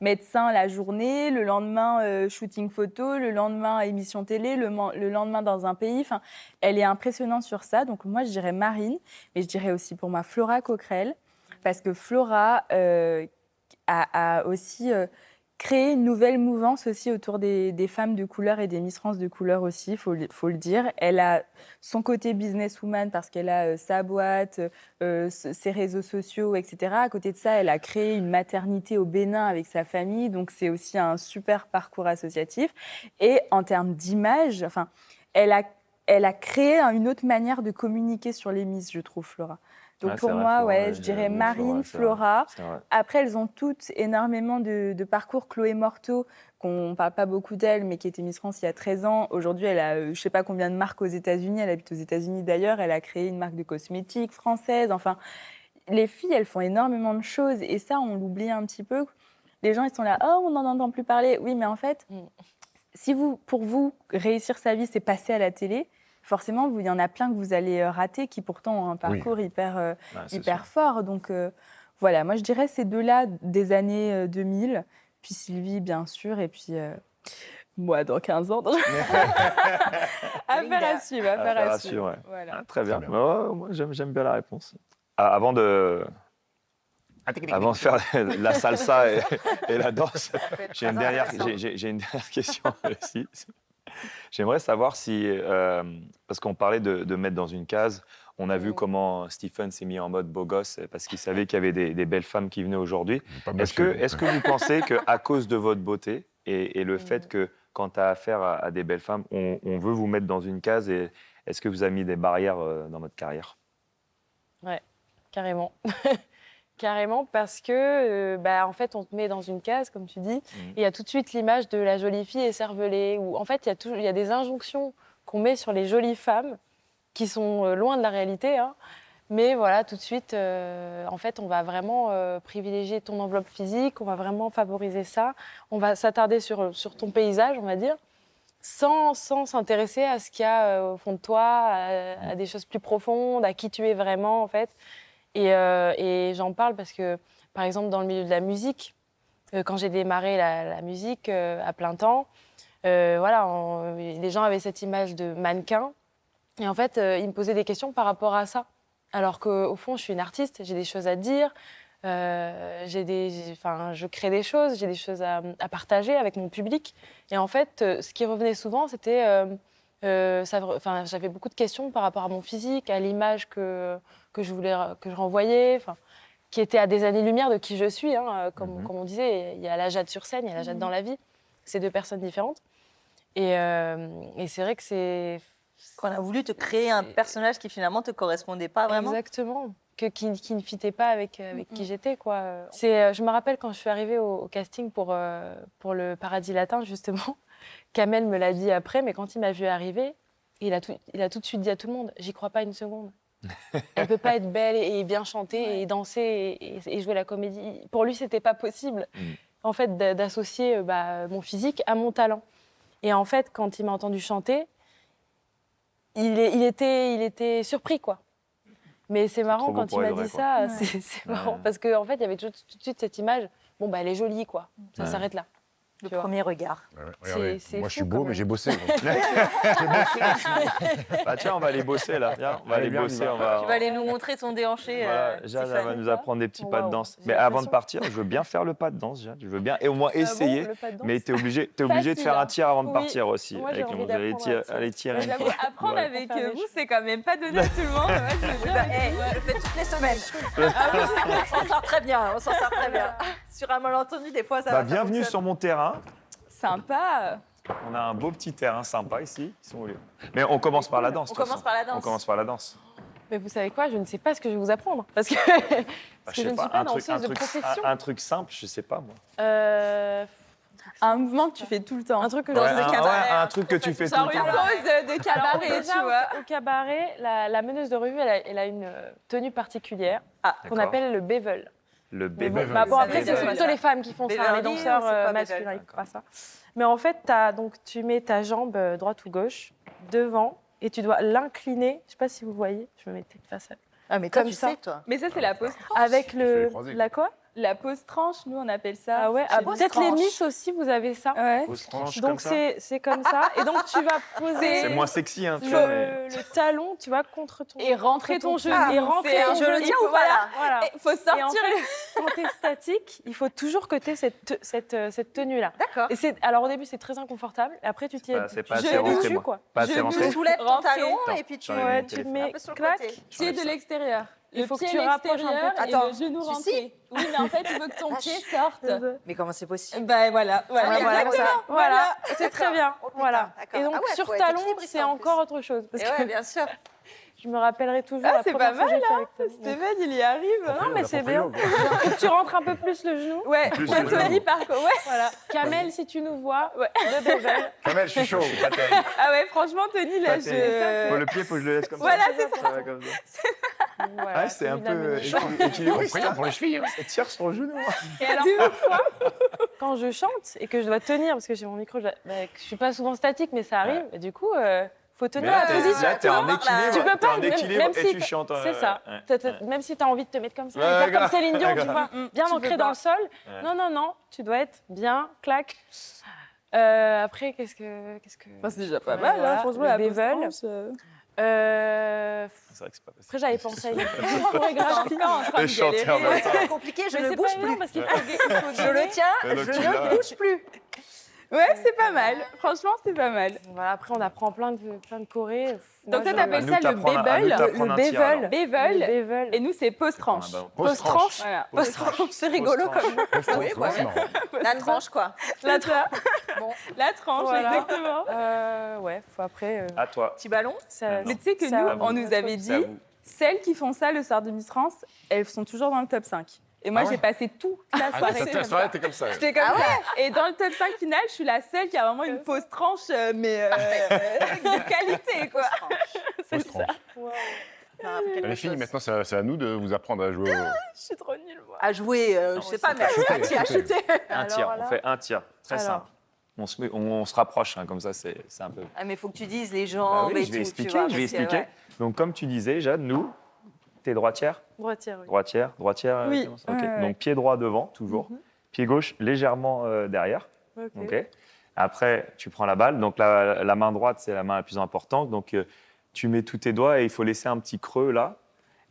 Speaker 3: médecin la journée, le lendemain shooting photo, le lendemain émission télé, le lendemain dans un pays. Enfin, elle est impressionnante sur ça. Donc moi, je dirais Marine, mais je dirais aussi pour moi Flora Coquerel, parce que Flora a aussi créé une nouvelle mouvance aussi autour des femmes de couleur et des Miss France de couleur aussi, faut le dire. Elle a son côté businesswoman parce qu'elle a sa boîte, ses réseaux sociaux, etc. À côté de ça, elle a créé une maternité au Bénin avec sa famille, donc c'est aussi un super parcours associatif. Et en termes d'image, elle a créé une autre manière de communiquer sur les Miss, je trouve, Flora. Donc
Speaker 1: Ouais,
Speaker 3: pour
Speaker 1: c'est vrai,
Speaker 3: moi,
Speaker 1: Flora,
Speaker 3: ouais,
Speaker 1: ouais,
Speaker 3: je dirais
Speaker 1: j'avoue,
Speaker 3: Marine,
Speaker 1: c'est vrai,
Speaker 3: Flora.
Speaker 1: c'est vrai.
Speaker 3: Après, elles ont toutes énormément de parcours. Chloé Morteau, qu'on ne parle pas beaucoup d'elle, mais qui était Miss France il y a 13 ans. Aujourd'hui, elle a je ne sais pas combien de marques aux États-Unis. Elle habite aux États-Unis d'ailleurs. Elle a créé une marque de cosmétiques française. Enfin, les filles, elles font énormément de choses. Et ça, on l'oublie un petit peu. Les gens, ils sont là, oh, on n'en entend plus parler. Oui, mais en fait, si pour vous, réussir sa vie, c'est passer à la télé, forcément, il y en a plein que vous allez rater qui pourtant ont un parcours hyper fort. Donc voilà, moi je dirais ces deux-là des années 2000, puis Sylvie bien sûr, et puis moi dans 15 ans. Affaire à suivre, affaire à suivre.
Speaker 1: Ouais.
Speaker 3: Voilà.
Speaker 1: Ah, très bien.
Speaker 4: Très bien.
Speaker 1: Ouais, moi, j'aime bien la réponse. Avant de faire la salsa et la danse, j'ai une dernière question aussi. J'aimerais savoir si, parce qu'on parlait de mettre dans une case, on a vu comment Stephen s'est mis en mode beau gosse parce qu'il savait qu'il y avait des belles femmes qui venaient aujourd'hui. Est-ce que vous pensez qu'à cause de votre beauté et le fait que quand tu as affaire à des belles femmes, on veut vous mettre dans une case, et est-ce que vous avez mis des barrières dans votre carrière?
Speaker 5: Ouais, carrément. Carrément, parce que, en fait, on te met dans une case, comme tu dis, et il y a tout de suite l'image de la jolie fille écervelée. Où, en fait, il y a des injonctions qu'on met sur les jolies femmes qui sont loin de la réalité. Hein. Mais voilà, tout de suite, en fait, on va vraiment privilégier ton enveloppe physique, on va vraiment favoriser ça. On va s'attarder sur ton paysage, on va dire, sans s'intéresser à ce qu'il y a au fond de toi, à des choses plus profondes, à qui tu es vraiment, en fait. Et j'en parle parce que, par exemple, dans le milieu de la musique, quand j'ai démarré la musique à plein temps, les gens avaient cette image de mannequin. Et en fait, ils me posaient des questions par rapport à ça. Alors qu'au fond, je suis une artiste, j'ai des choses à dire, je crée des choses, j'ai des choses à partager avec mon public. Et en fait, ce qui revenait souvent, c'était... j'avais beaucoup de questions par rapport à mon physique, à l'image que je renvoyais, qui était à des années-lumière de qui je suis. Hein, comme on disait, il y a la Jade sur scène, il y a la Jade dans la vie. C'est deux personnes différentes. Et c'est vrai que c'est...
Speaker 2: Qu'on a voulu te créer un personnage qui finalement te correspondait pas vraiment.
Speaker 5: Exactement. Qui ne fitait pas avec qui j'étais, quoi. Je me rappelle quand je suis arrivée au casting pour le Paradis Latin, justement, Kamel me l'a dit après, mais quand il m'a vu arriver, il a tout de suite dit à tout le monde, j'y crois pas une seconde. Elle peut pas être belle et bien chanter et danser et jouer la comédie. Pour lui, c'était pas possible, en fait, d'associer mon physique à mon talent. Et en fait, quand il m'a entendu chanter, il était surpris, quoi. Mais c'est marrant quand il m'a dit ça, c'est marrant parce qu'en fait, il y avait tout de suite cette image, elle est jolie, quoi. Ça s'arrête là.
Speaker 2: Le premier regard.
Speaker 5: C'est
Speaker 4: moi, je suis
Speaker 5: fou,
Speaker 4: beau,
Speaker 5: quand
Speaker 4: mais
Speaker 5: même.
Speaker 4: j'ai bossé.
Speaker 1: Bah tiens, on va aller bosser là. Viens, on va aller bosser.
Speaker 2: Tu vas aller nous montrer ton déhanché.
Speaker 1: Jade va nous apprendre des petits pas de
Speaker 5: Wow.
Speaker 1: danse.
Speaker 5: J'ai
Speaker 1: Mais avant de
Speaker 5: l'impression.
Speaker 1: partir, je veux bien faire le pas de danse, Jade. Je veux bien, et au moins essayer.
Speaker 5: Le pas de danse.
Speaker 1: Mais tu es obligé de
Speaker 3: Facile,
Speaker 1: faire un tir avant de
Speaker 5: Oui.
Speaker 1: partir aussi.
Speaker 5: Moi, j'ai
Speaker 1: avec
Speaker 5: envie
Speaker 1: vous allez
Speaker 5: d'apprendre à
Speaker 1: aller tirer une
Speaker 3: J'avoue,
Speaker 1: fois.
Speaker 3: apprendre
Speaker 1: Ouais.
Speaker 3: avec
Speaker 5: Pour faire des
Speaker 3: vous,
Speaker 5: choses.
Speaker 3: c'est quand même pas donné à tout le monde. Moi,
Speaker 2: Je le fais toutes les semaines. On s'en sort très bien, on s'en sort très bien. Sur un malentendu, des fois, ça
Speaker 1: Bah,
Speaker 2: ça
Speaker 1: bienvenue
Speaker 2: fonctionne.
Speaker 1: sur mon terrain.
Speaker 3: Sympa.
Speaker 1: On a un beau petit terrain sympa ici. Ils sont où, les- Mais on commence par la danse.
Speaker 2: On
Speaker 1: de toute
Speaker 2: commence
Speaker 1: façon.
Speaker 2: par la danse.
Speaker 1: On commence par la danse.
Speaker 5: Mais vous savez quoi, je ne sais pas ce que je vais vous apprendre. Parce que,
Speaker 1: Bah,
Speaker 5: je ne suis pas danseuse de profession.
Speaker 1: un truc simple, je sais pas moi.
Speaker 3: Un mouvement que tu fais tout le temps.
Speaker 5: Un truc que
Speaker 2: Danse
Speaker 5: je
Speaker 2: de cabaret,
Speaker 1: un truc que tu fais tout
Speaker 3: Genre
Speaker 1: le
Speaker 3: une
Speaker 1: temps.
Speaker 3: pause de cabaret,
Speaker 5: Déjà,
Speaker 3: tu vois.
Speaker 5: au cabaret, la meneuse de revue, elle a une tenue particulière qu'on
Speaker 1: D'accord.
Speaker 5: appelle le bevel.
Speaker 1: Le
Speaker 5: Mais
Speaker 1: bébé.
Speaker 5: bon, après, c'est
Speaker 2: bevel.
Speaker 5: plutôt les femmes qui font ça,
Speaker 2: Beverly,
Speaker 5: les danseurs
Speaker 2: c'est pas
Speaker 5: masculins,
Speaker 2: bevel.
Speaker 5: ils font pas ça. Mais en fait, tu mets ta jambe droite ou gauche devant et tu dois l'incliner. Je sais pas si vous voyez, je me mettais face à...
Speaker 2: Ah, mais toi,
Speaker 5: Comme
Speaker 2: tu
Speaker 5: ça.
Speaker 2: sais, toi.
Speaker 3: Mais ça, c'est la pause tranche.
Speaker 5: Avec
Speaker 4: fallait croiser.
Speaker 5: la quoi?
Speaker 3: La pause tranche, nous, on appelle ça.
Speaker 5: Ah ouais,
Speaker 3: Chez
Speaker 2: pause
Speaker 5: peut-être les
Speaker 2: tranche.
Speaker 5: Miss aussi, vous avez ça.
Speaker 3: Ouais.
Speaker 1: Pose tranche comme
Speaker 5: Donc
Speaker 1: ça.
Speaker 5: c'est comme ça. Et donc tu vas poser
Speaker 1: C'est moins sexy, hein, tu vois. mais-
Speaker 5: le talon, tu vois, contre ton...
Speaker 3: Et rentrer ton genou.
Speaker 2: Ah,
Speaker 5: et rentrer
Speaker 3: c'est
Speaker 5: ton
Speaker 3: un
Speaker 2: Je le
Speaker 5: genou.
Speaker 2: tiens
Speaker 3: il
Speaker 2: ou
Speaker 3: faut-
Speaker 2: pas là
Speaker 5: Voilà.
Speaker 3: Il faut
Speaker 5: Et
Speaker 3: sortir.
Speaker 5: en fait, quand tu es statique, il faut toujours que tu aies cette tenue-là.
Speaker 2: D'accord.
Speaker 5: Et alors au début, c'est très inconfortable. Et après, tu t'y
Speaker 1: C'est pas
Speaker 5: tu
Speaker 1: assez
Speaker 5: te
Speaker 1: rentré,
Speaker 5: dessus,
Speaker 1: moi.
Speaker 5: quoi.
Speaker 1: Pas assez
Speaker 3: Je
Speaker 1: rentré.
Speaker 2: Tu soulèves ton
Speaker 3: Rentrer.
Speaker 2: talon
Speaker 1: Attends,
Speaker 2: et puis tu
Speaker 1: j'enlève
Speaker 5: Ouais,
Speaker 1: mon
Speaker 5: tu
Speaker 1: téléphone.
Speaker 5: mets
Speaker 2: un peu sur le
Speaker 5: clac.
Speaker 2: côté.
Speaker 3: Tu es de l'extérieur.
Speaker 5: il
Speaker 3: le
Speaker 5: faut que
Speaker 3: pied
Speaker 5: tu rapproches un
Speaker 3: extérieur
Speaker 5: peu.
Speaker 3: et
Speaker 2: Attends,
Speaker 3: le genou
Speaker 2: tu
Speaker 3: rentré.
Speaker 2: scies
Speaker 3: Oui, mais en fait, il faut que ton pied sorte.
Speaker 2: Mais comment c'est possible?
Speaker 3: Ben voilà,
Speaker 2: Ah, voilà,
Speaker 3: exactement.
Speaker 2: ça.
Speaker 5: Voilà, c'est très bien.
Speaker 2: Oh, putain,
Speaker 5: Voilà.
Speaker 2: d'accord.
Speaker 5: Et donc
Speaker 2: Ah ouais,
Speaker 5: sur
Speaker 2: faut être
Speaker 5: talon,
Speaker 2: équilibriste,
Speaker 5: c'est
Speaker 2: en plus.
Speaker 5: encore autre chose. Parce
Speaker 2: Et
Speaker 5: que
Speaker 2: ouais, bien sûr.
Speaker 5: je me rappellerai toujours
Speaker 3: Ah,
Speaker 5: la
Speaker 3: c'est
Speaker 5: première
Speaker 3: pas
Speaker 5: fois que j'ai
Speaker 3: mal,
Speaker 5: fait
Speaker 3: hein.
Speaker 5: avec Tony.
Speaker 3: Stéphane, il y arrive.
Speaker 5: Non, mais c'est
Speaker 4: proprio,
Speaker 5: bien. Faut que tu rentres un peu plus le genou.
Speaker 3: Ouais,
Speaker 1: Plus
Speaker 3: moi,
Speaker 1: le
Speaker 3: Tony,
Speaker 1: genou.
Speaker 3: par contre, ouais.
Speaker 5: Voilà. Kamel, si tu nous vois,
Speaker 3: Ouais.
Speaker 5: de Bevel.
Speaker 4: Kamel, je suis chaud.
Speaker 3: Ah ouais, franchement, Tony, là,
Speaker 1: Pas terrible.
Speaker 3: je...
Speaker 1: Le pied, faut que je le laisse comme
Speaker 3: Voilà,
Speaker 1: ça.
Speaker 3: c'est
Speaker 1: Ça va comme ça.
Speaker 5: Voilà,
Speaker 1: Ah, c'est un
Speaker 5: Tony l'a
Speaker 1: peu
Speaker 5: mené.
Speaker 1: équilibriste.
Speaker 4: Rien pour les chevilles. Hein.
Speaker 1: Ça tire sur le genou.
Speaker 3: Et alors,
Speaker 5: Quand je chante et que je dois tenir, parce que j'ai mon micro, je suis pas souvent statique, mais ça arrive, et du coup, faut
Speaker 1: Mais
Speaker 5: tenir
Speaker 1: là,
Speaker 5: la position.
Speaker 1: t'es en équilibre.
Speaker 5: Tu peux
Speaker 1: t'es
Speaker 5: pas,
Speaker 1: en
Speaker 5: même-
Speaker 1: équilibre
Speaker 5: même
Speaker 1: et
Speaker 5: si
Speaker 1: tu
Speaker 5: t'as-
Speaker 1: chantes.
Speaker 5: C'est ça.
Speaker 1: Ouais.
Speaker 5: Même si tu as envie de te mettre comme ça,
Speaker 1: Ouais,
Speaker 5: et faire comme
Speaker 1: grave.
Speaker 5: Céline Dion,
Speaker 1: Ouais,
Speaker 5: tu
Speaker 1: grave.
Speaker 5: vois, bien
Speaker 3: Tu
Speaker 5: ancré
Speaker 3: peux
Speaker 5: dans
Speaker 3: pas.
Speaker 5: le sol.
Speaker 1: Ouais.
Speaker 5: Non, non, non, tu dois être bien, clac. Après, qu'est-ce que...
Speaker 3: Enfin, c'est déjà pas
Speaker 5: Ouais,
Speaker 3: mal,
Speaker 5: voilà,
Speaker 3: hein, franchement,
Speaker 5: le
Speaker 3: la
Speaker 5: bevel.
Speaker 3: postranche,
Speaker 1: C'est vrai que c'est pas facile.
Speaker 5: Après, j'avais pensé à une
Speaker 3: c'est
Speaker 5: chorégraphie.
Speaker 3: encore en train de
Speaker 1: Et chanter en
Speaker 3: galérer.
Speaker 1: même temps.
Speaker 2: C'est compliqué, je
Speaker 5: Mais
Speaker 2: ne
Speaker 5: c'est
Speaker 2: bouge
Speaker 5: pas évident
Speaker 2: plus.
Speaker 5: parce qu'il faut
Speaker 2: Je le tiens,
Speaker 1: Et donc,
Speaker 2: je
Speaker 1: tu l'as.
Speaker 2: ne bouge plus.
Speaker 3: Ouais, c'est pas mal. Franchement, c'est pas mal.
Speaker 5: Voilà, après, on apprend plein de chorés.
Speaker 3: Donc, toi,
Speaker 5: je-
Speaker 3: t'appelles
Speaker 1: À nous
Speaker 3: ça le
Speaker 1: t'apprendre un- à nous
Speaker 3: bevel.
Speaker 1: t'apprendre un tir,
Speaker 5: bevel.
Speaker 1: alors.
Speaker 5: Le
Speaker 3: Bevel.
Speaker 5: bevel.
Speaker 3: Et nous, c'est post-tranche.
Speaker 1: Ah, bah,
Speaker 5: Post-tranche.
Speaker 3: Voilà.
Speaker 2: Post-tranche, c'est rigolo comme nom.
Speaker 4: Post-tranche,
Speaker 2: Oui, quoi.
Speaker 4: c'est marrant.
Speaker 2: La tranche, quoi.
Speaker 3: La tranche.
Speaker 2: Bon.
Speaker 3: La tranche,
Speaker 5: Voilà.
Speaker 3: exactement.
Speaker 5: Ouais, faut après...
Speaker 1: À toi.
Speaker 2: Petit ballon.
Speaker 5: ça-
Speaker 3: Mais tu sais que
Speaker 5: ça
Speaker 3: nous,
Speaker 5: va.
Speaker 3: on nous avait
Speaker 1: C'est à
Speaker 3: dit,
Speaker 1: vous.
Speaker 3: celles qui font ça le soir de Miss France, elles sont toujours dans le top 5. Et moi,
Speaker 4: Ah ouais
Speaker 3: j'ai passé toute la
Speaker 4: Ah,
Speaker 3: soirée.
Speaker 4: ta soirée, t'es comme ça.
Speaker 3: J'étais comme ça. Et dans le top 5 final, je suis la seule qui a vraiment une pause tranche, mais de qualité, quoi.
Speaker 4: Post-tranche. Les filles, maintenant, c'est à nous de vous apprendre à jouer au...
Speaker 3: Je suis trop nulle, moi.
Speaker 2: À jouer, je sais pas, mais à chuter.
Speaker 1: Un
Speaker 5: Alors
Speaker 1: tir,
Speaker 5: là-
Speaker 1: on fait un tir. Très
Speaker 5: Alors.
Speaker 1: simple. On se rapproche, hein, comme ça, c'est un peu.
Speaker 2: Ah, mais il faut que tu dises les
Speaker 1: Bah
Speaker 2: jambes
Speaker 1: oui,
Speaker 2: et
Speaker 1: je vais
Speaker 2: tout,
Speaker 1: expliquer,
Speaker 2: tu vois,
Speaker 1: je vais
Speaker 2: parce que,
Speaker 1: expliquer.
Speaker 2: ouais.
Speaker 1: Donc, comme tu disais, Jade, nous, t'es droitière,
Speaker 5: Droitière, oui.
Speaker 1: droitière,
Speaker 3: Oui,
Speaker 1: Clémence Ok.
Speaker 3: ouais, ouais.
Speaker 1: Donc, pied droit devant, toujours. Pied gauche légèrement derrière.
Speaker 5: Ok.
Speaker 1: Ok. Après, tu prends la balle. Donc, la main droite, c'est la main la plus importante. Donc, tu mets tous tes doigts et il faut laisser un petit creux là.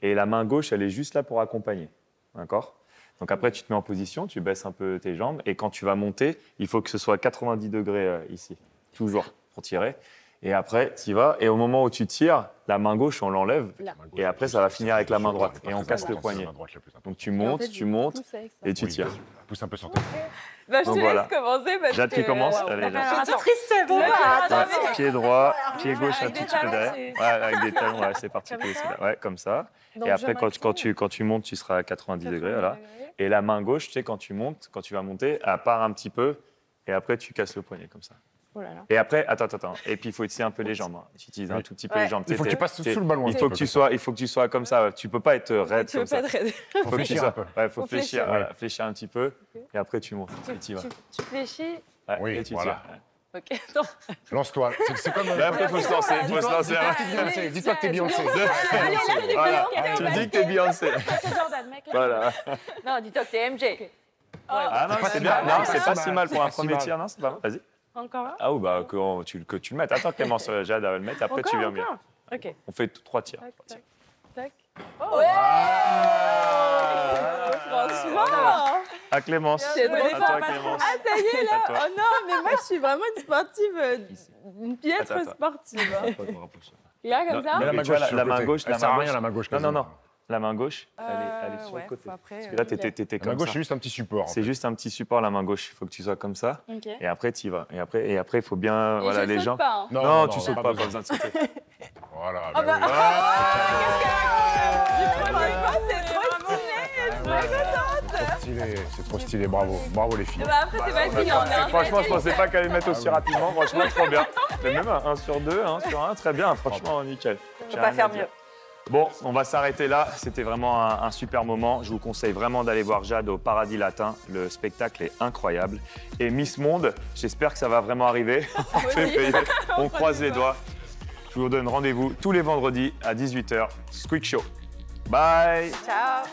Speaker 1: Et la main gauche, elle est juste là pour accompagner. D'accord? Donc, après, tu te mets en position, tu baisses un peu tes jambes. Et quand tu vas monter, il faut que ce soit 90 degrés ici. Toujours pour tirer. Et après, tu y vas. Et au moment où tu tires, la main gauche, on l'enlève. Et après, ça va finir avec la main droite. Et on casse le poignet. Donc, tu montes, tu montes et tu tires.
Speaker 4: Pousse un peu sur toi.
Speaker 3: Bah, je
Speaker 1: Donc
Speaker 3: te
Speaker 1: voilà.
Speaker 3: laisse commencer parce
Speaker 1: Jade
Speaker 3: que...
Speaker 1: qui commence.
Speaker 3: Wow.
Speaker 1: Allez, Jade.
Speaker 2: Je suis triste pour
Speaker 3: Là,
Speaker 2: moi.
Speaker 3: tu vas
Speaker 2: Attends,
Speaker 3: attends,
Speaker 1: Ouais, pied droit, pied gauche un
Speaker 3: Avec
Speaker 1: tout
Speaker 3: des
Speaker 1: petit peu
Speaker 3: talons,
Speaker 1: derrière.
Speaker 3: c'est-
Speaker 1: Ouais, avec des talons, ouais, c'est particulier
Speaker 5: Comme
Speaker 1: aussi. Là. Ouais, comme ça.
Speaker 5: Donc,
Speaker 1: Et
Speaker 5: je
Speaker 1: après,
Speaker 5: m'incline.
Speaker 1: quand tu montes, tu seras à 90 degrés. Voilà.
Speaker 5: 90 degrés.
Speaker 1: Et la main gauche, tu sais, quand tu vas monter, elle part un petit peu. Et après, tu casses le poignet comme ça.
Speaker 5: Oh là là.
Speaker 1: Et après, attends. Et puis, il faut utiliser un peu les jambes. Hein. Tu utilises un
Speaker 4: Oui.
Speaker 1: tout petit peu
Speaker 2: Ouais.
Speaker 1: les jambes.
Speaker 4: Il faut que tu passes
Speaker 1: T'es-
Speaker 4: sous le ballon.
Speaker 1: Il faut que tu sois comme ça. Tu peux pas être raide
Speaker 5: Tu
Speaker 1: comme
Speaker 5: veux
Speaker 1: ça.
Speaker 5: pas être raide.
Speaker 1: Il faut que tu
Speaker 4: fléchir
Speaker 1: sois-
Speaker 4: un peu.
Speaker 1: Ouais, faut
Speaker 5: Faut
Speaker 1: fléchir.
Speaker 5: fléchir.
Speaker 1: Voilà, fléchir un petit peu.
Speaker 5: Ok.
Speaker 1: Et après, tu montes. Et tu y vas.
Speaker 5: Tu fléchis.
Speaker 1: Ouais,
Speaker 4: Oui,
Speaker 1: et tu
Speaker 4: voilà.
Speaker 1: tires.
Speaker 5: Ok, attends.
Speaker 4: Lance-toi. C'est comme...
Speaker 1: Mais après, il faut se lancer. Faut se lancer.
Speaker 4: Beyoncé. Dis-toi que t'es Beyoncé.
Speaker 1: Voilà. Tu dis que t'es Beyoncé.
Speaker 5: Michael Jordan, Michael
Speaker 1: Voilà.
Speaker 2: Non, dis-toi que t'es MJ.
Speaker 1: Ah non,
Speaker 4: C'est pas
Speaker 1: c'est
Speaker 4: si
Speaker 1: bien.
Speaker 4: mal.
Speaker 1: Non,
Speaker 4: C'est
Speaker 1: c'est
Speaker 4: pas
Speaker 1: pas
Speaker 4: si
Speaker 1: si
Speaker 4: mal.
Speaker 1: mal pour un
Speaker 4: C'est pas si
Speaker 1: premier
Speaker 4: mal.
Speaker 1: tir, non? C'est pas mal. Vas-y.
Speaker 5: Encore un.
Speaker 1: Ah oui, bah que tu le mettes. Attends, Clémence, Jade, elle va le mettre. Après, tu viens bien.
Speaker 5: Encore. Ok.
Speaker 1: On fait 3 tirs.
Speaker 5: Tac,
Speaker 1: 3 tirs.
Speaker 5: tac, tac.
Speaker 3: Franchement.
Speaker 1: À Clémence.
Speaker 3: C'est trop
Speaker 1: À toi,
Speaker 3: fort.
Speaker 1: Clémence.
Speaker 3: Ah, ça y est, là.
Speaker 1: À toi.
Speaker 3: Oh non, mais moi, je suis vraiment une sportive, une piètre
Speaker 1: Attends.
Speaker 3: sportive. hein.
Speaker 5: Là, comme ça.
Speaker 1: Non,
Speaker 4: Mais la
Speaker 1: mais
Speaker 4: main
Speaker 1: tu vois,
Speaker 4: gauche, sur
Speaker 1: la
Speaker 4: le
Speaker 1: main
Speaker 4: côté.
Speaker 1: gauche,
Speaker 4: Elle
Speaker 1: la
Speaker 4: sert
Speaker 1: main
Speaker 4: à rien,
Speaker 1: gauche.
Speaker 4: la main gauche.
Speaker 1: Non,
Speaker 4: quasiment.
Speaker 1: non. La main gauche, elle est sur
Speaker 5: ouais,
Speaker 1: le côté.
Speaker 5: faut après,
Speaker 1: Parce que là, t'étais
Speaker 4: La main
Speaker 1: comme
Speaker 4: gauche,
Speaker 1: ça.
Speaker 4: c'est juste un petit support. en
Speaker 1: C'est
Speaker 4: fait.
Speaker 1: juste un petit support, la main gauche. Il faut que tu sois comme ça.
Speaker 5: Ok.
Speaker 1: Et après, tu y vas. Et après, il faut bien.
Speaker 3: Et
Speaker 1: Voilà,
Speaker 3: je
Speaker 1: les
Speaker 3: saute
Speaker 1: jambes.
Speaker 3: pas, hein.
Speaker 1: Non, tu sautes pas, pas besoin de sauter.
Speaker 4: Voilà.
Speaker 3: Ah bah,
Speaker 4: bah
Speaker 3: franchement, c'est trop stylé. Je suis trop contente.
Speaker 4: oui. Stylé, c'est trop stylé, bravo. Bravo les filles.
Speaker 3: Bah, après, c'est facile, on est en
Speaker 1: Franchement, je pensais pas qu'elle allait mettre aussi rapidement. Franchement, trop bien. Mais même un 1 sur 2, 1 sur 1, très bien. Franchement, nickel.
Speaker 2: On peut pas faire mieux.
Speaker 1: Bon, on va s'arrêter là. C'était vraiment un super moment. Je vous conseille vraiment d'aller voir Jade au Paradis Latin. Le spectacle est incroyable. Et Miss Monde, j'espère que ça va vraiment arriver. On croise les doigts. Je vous donne rendez-vous tous les vendredis à 18h. Squeak Show. Bye.
Speaker 2: Ciao.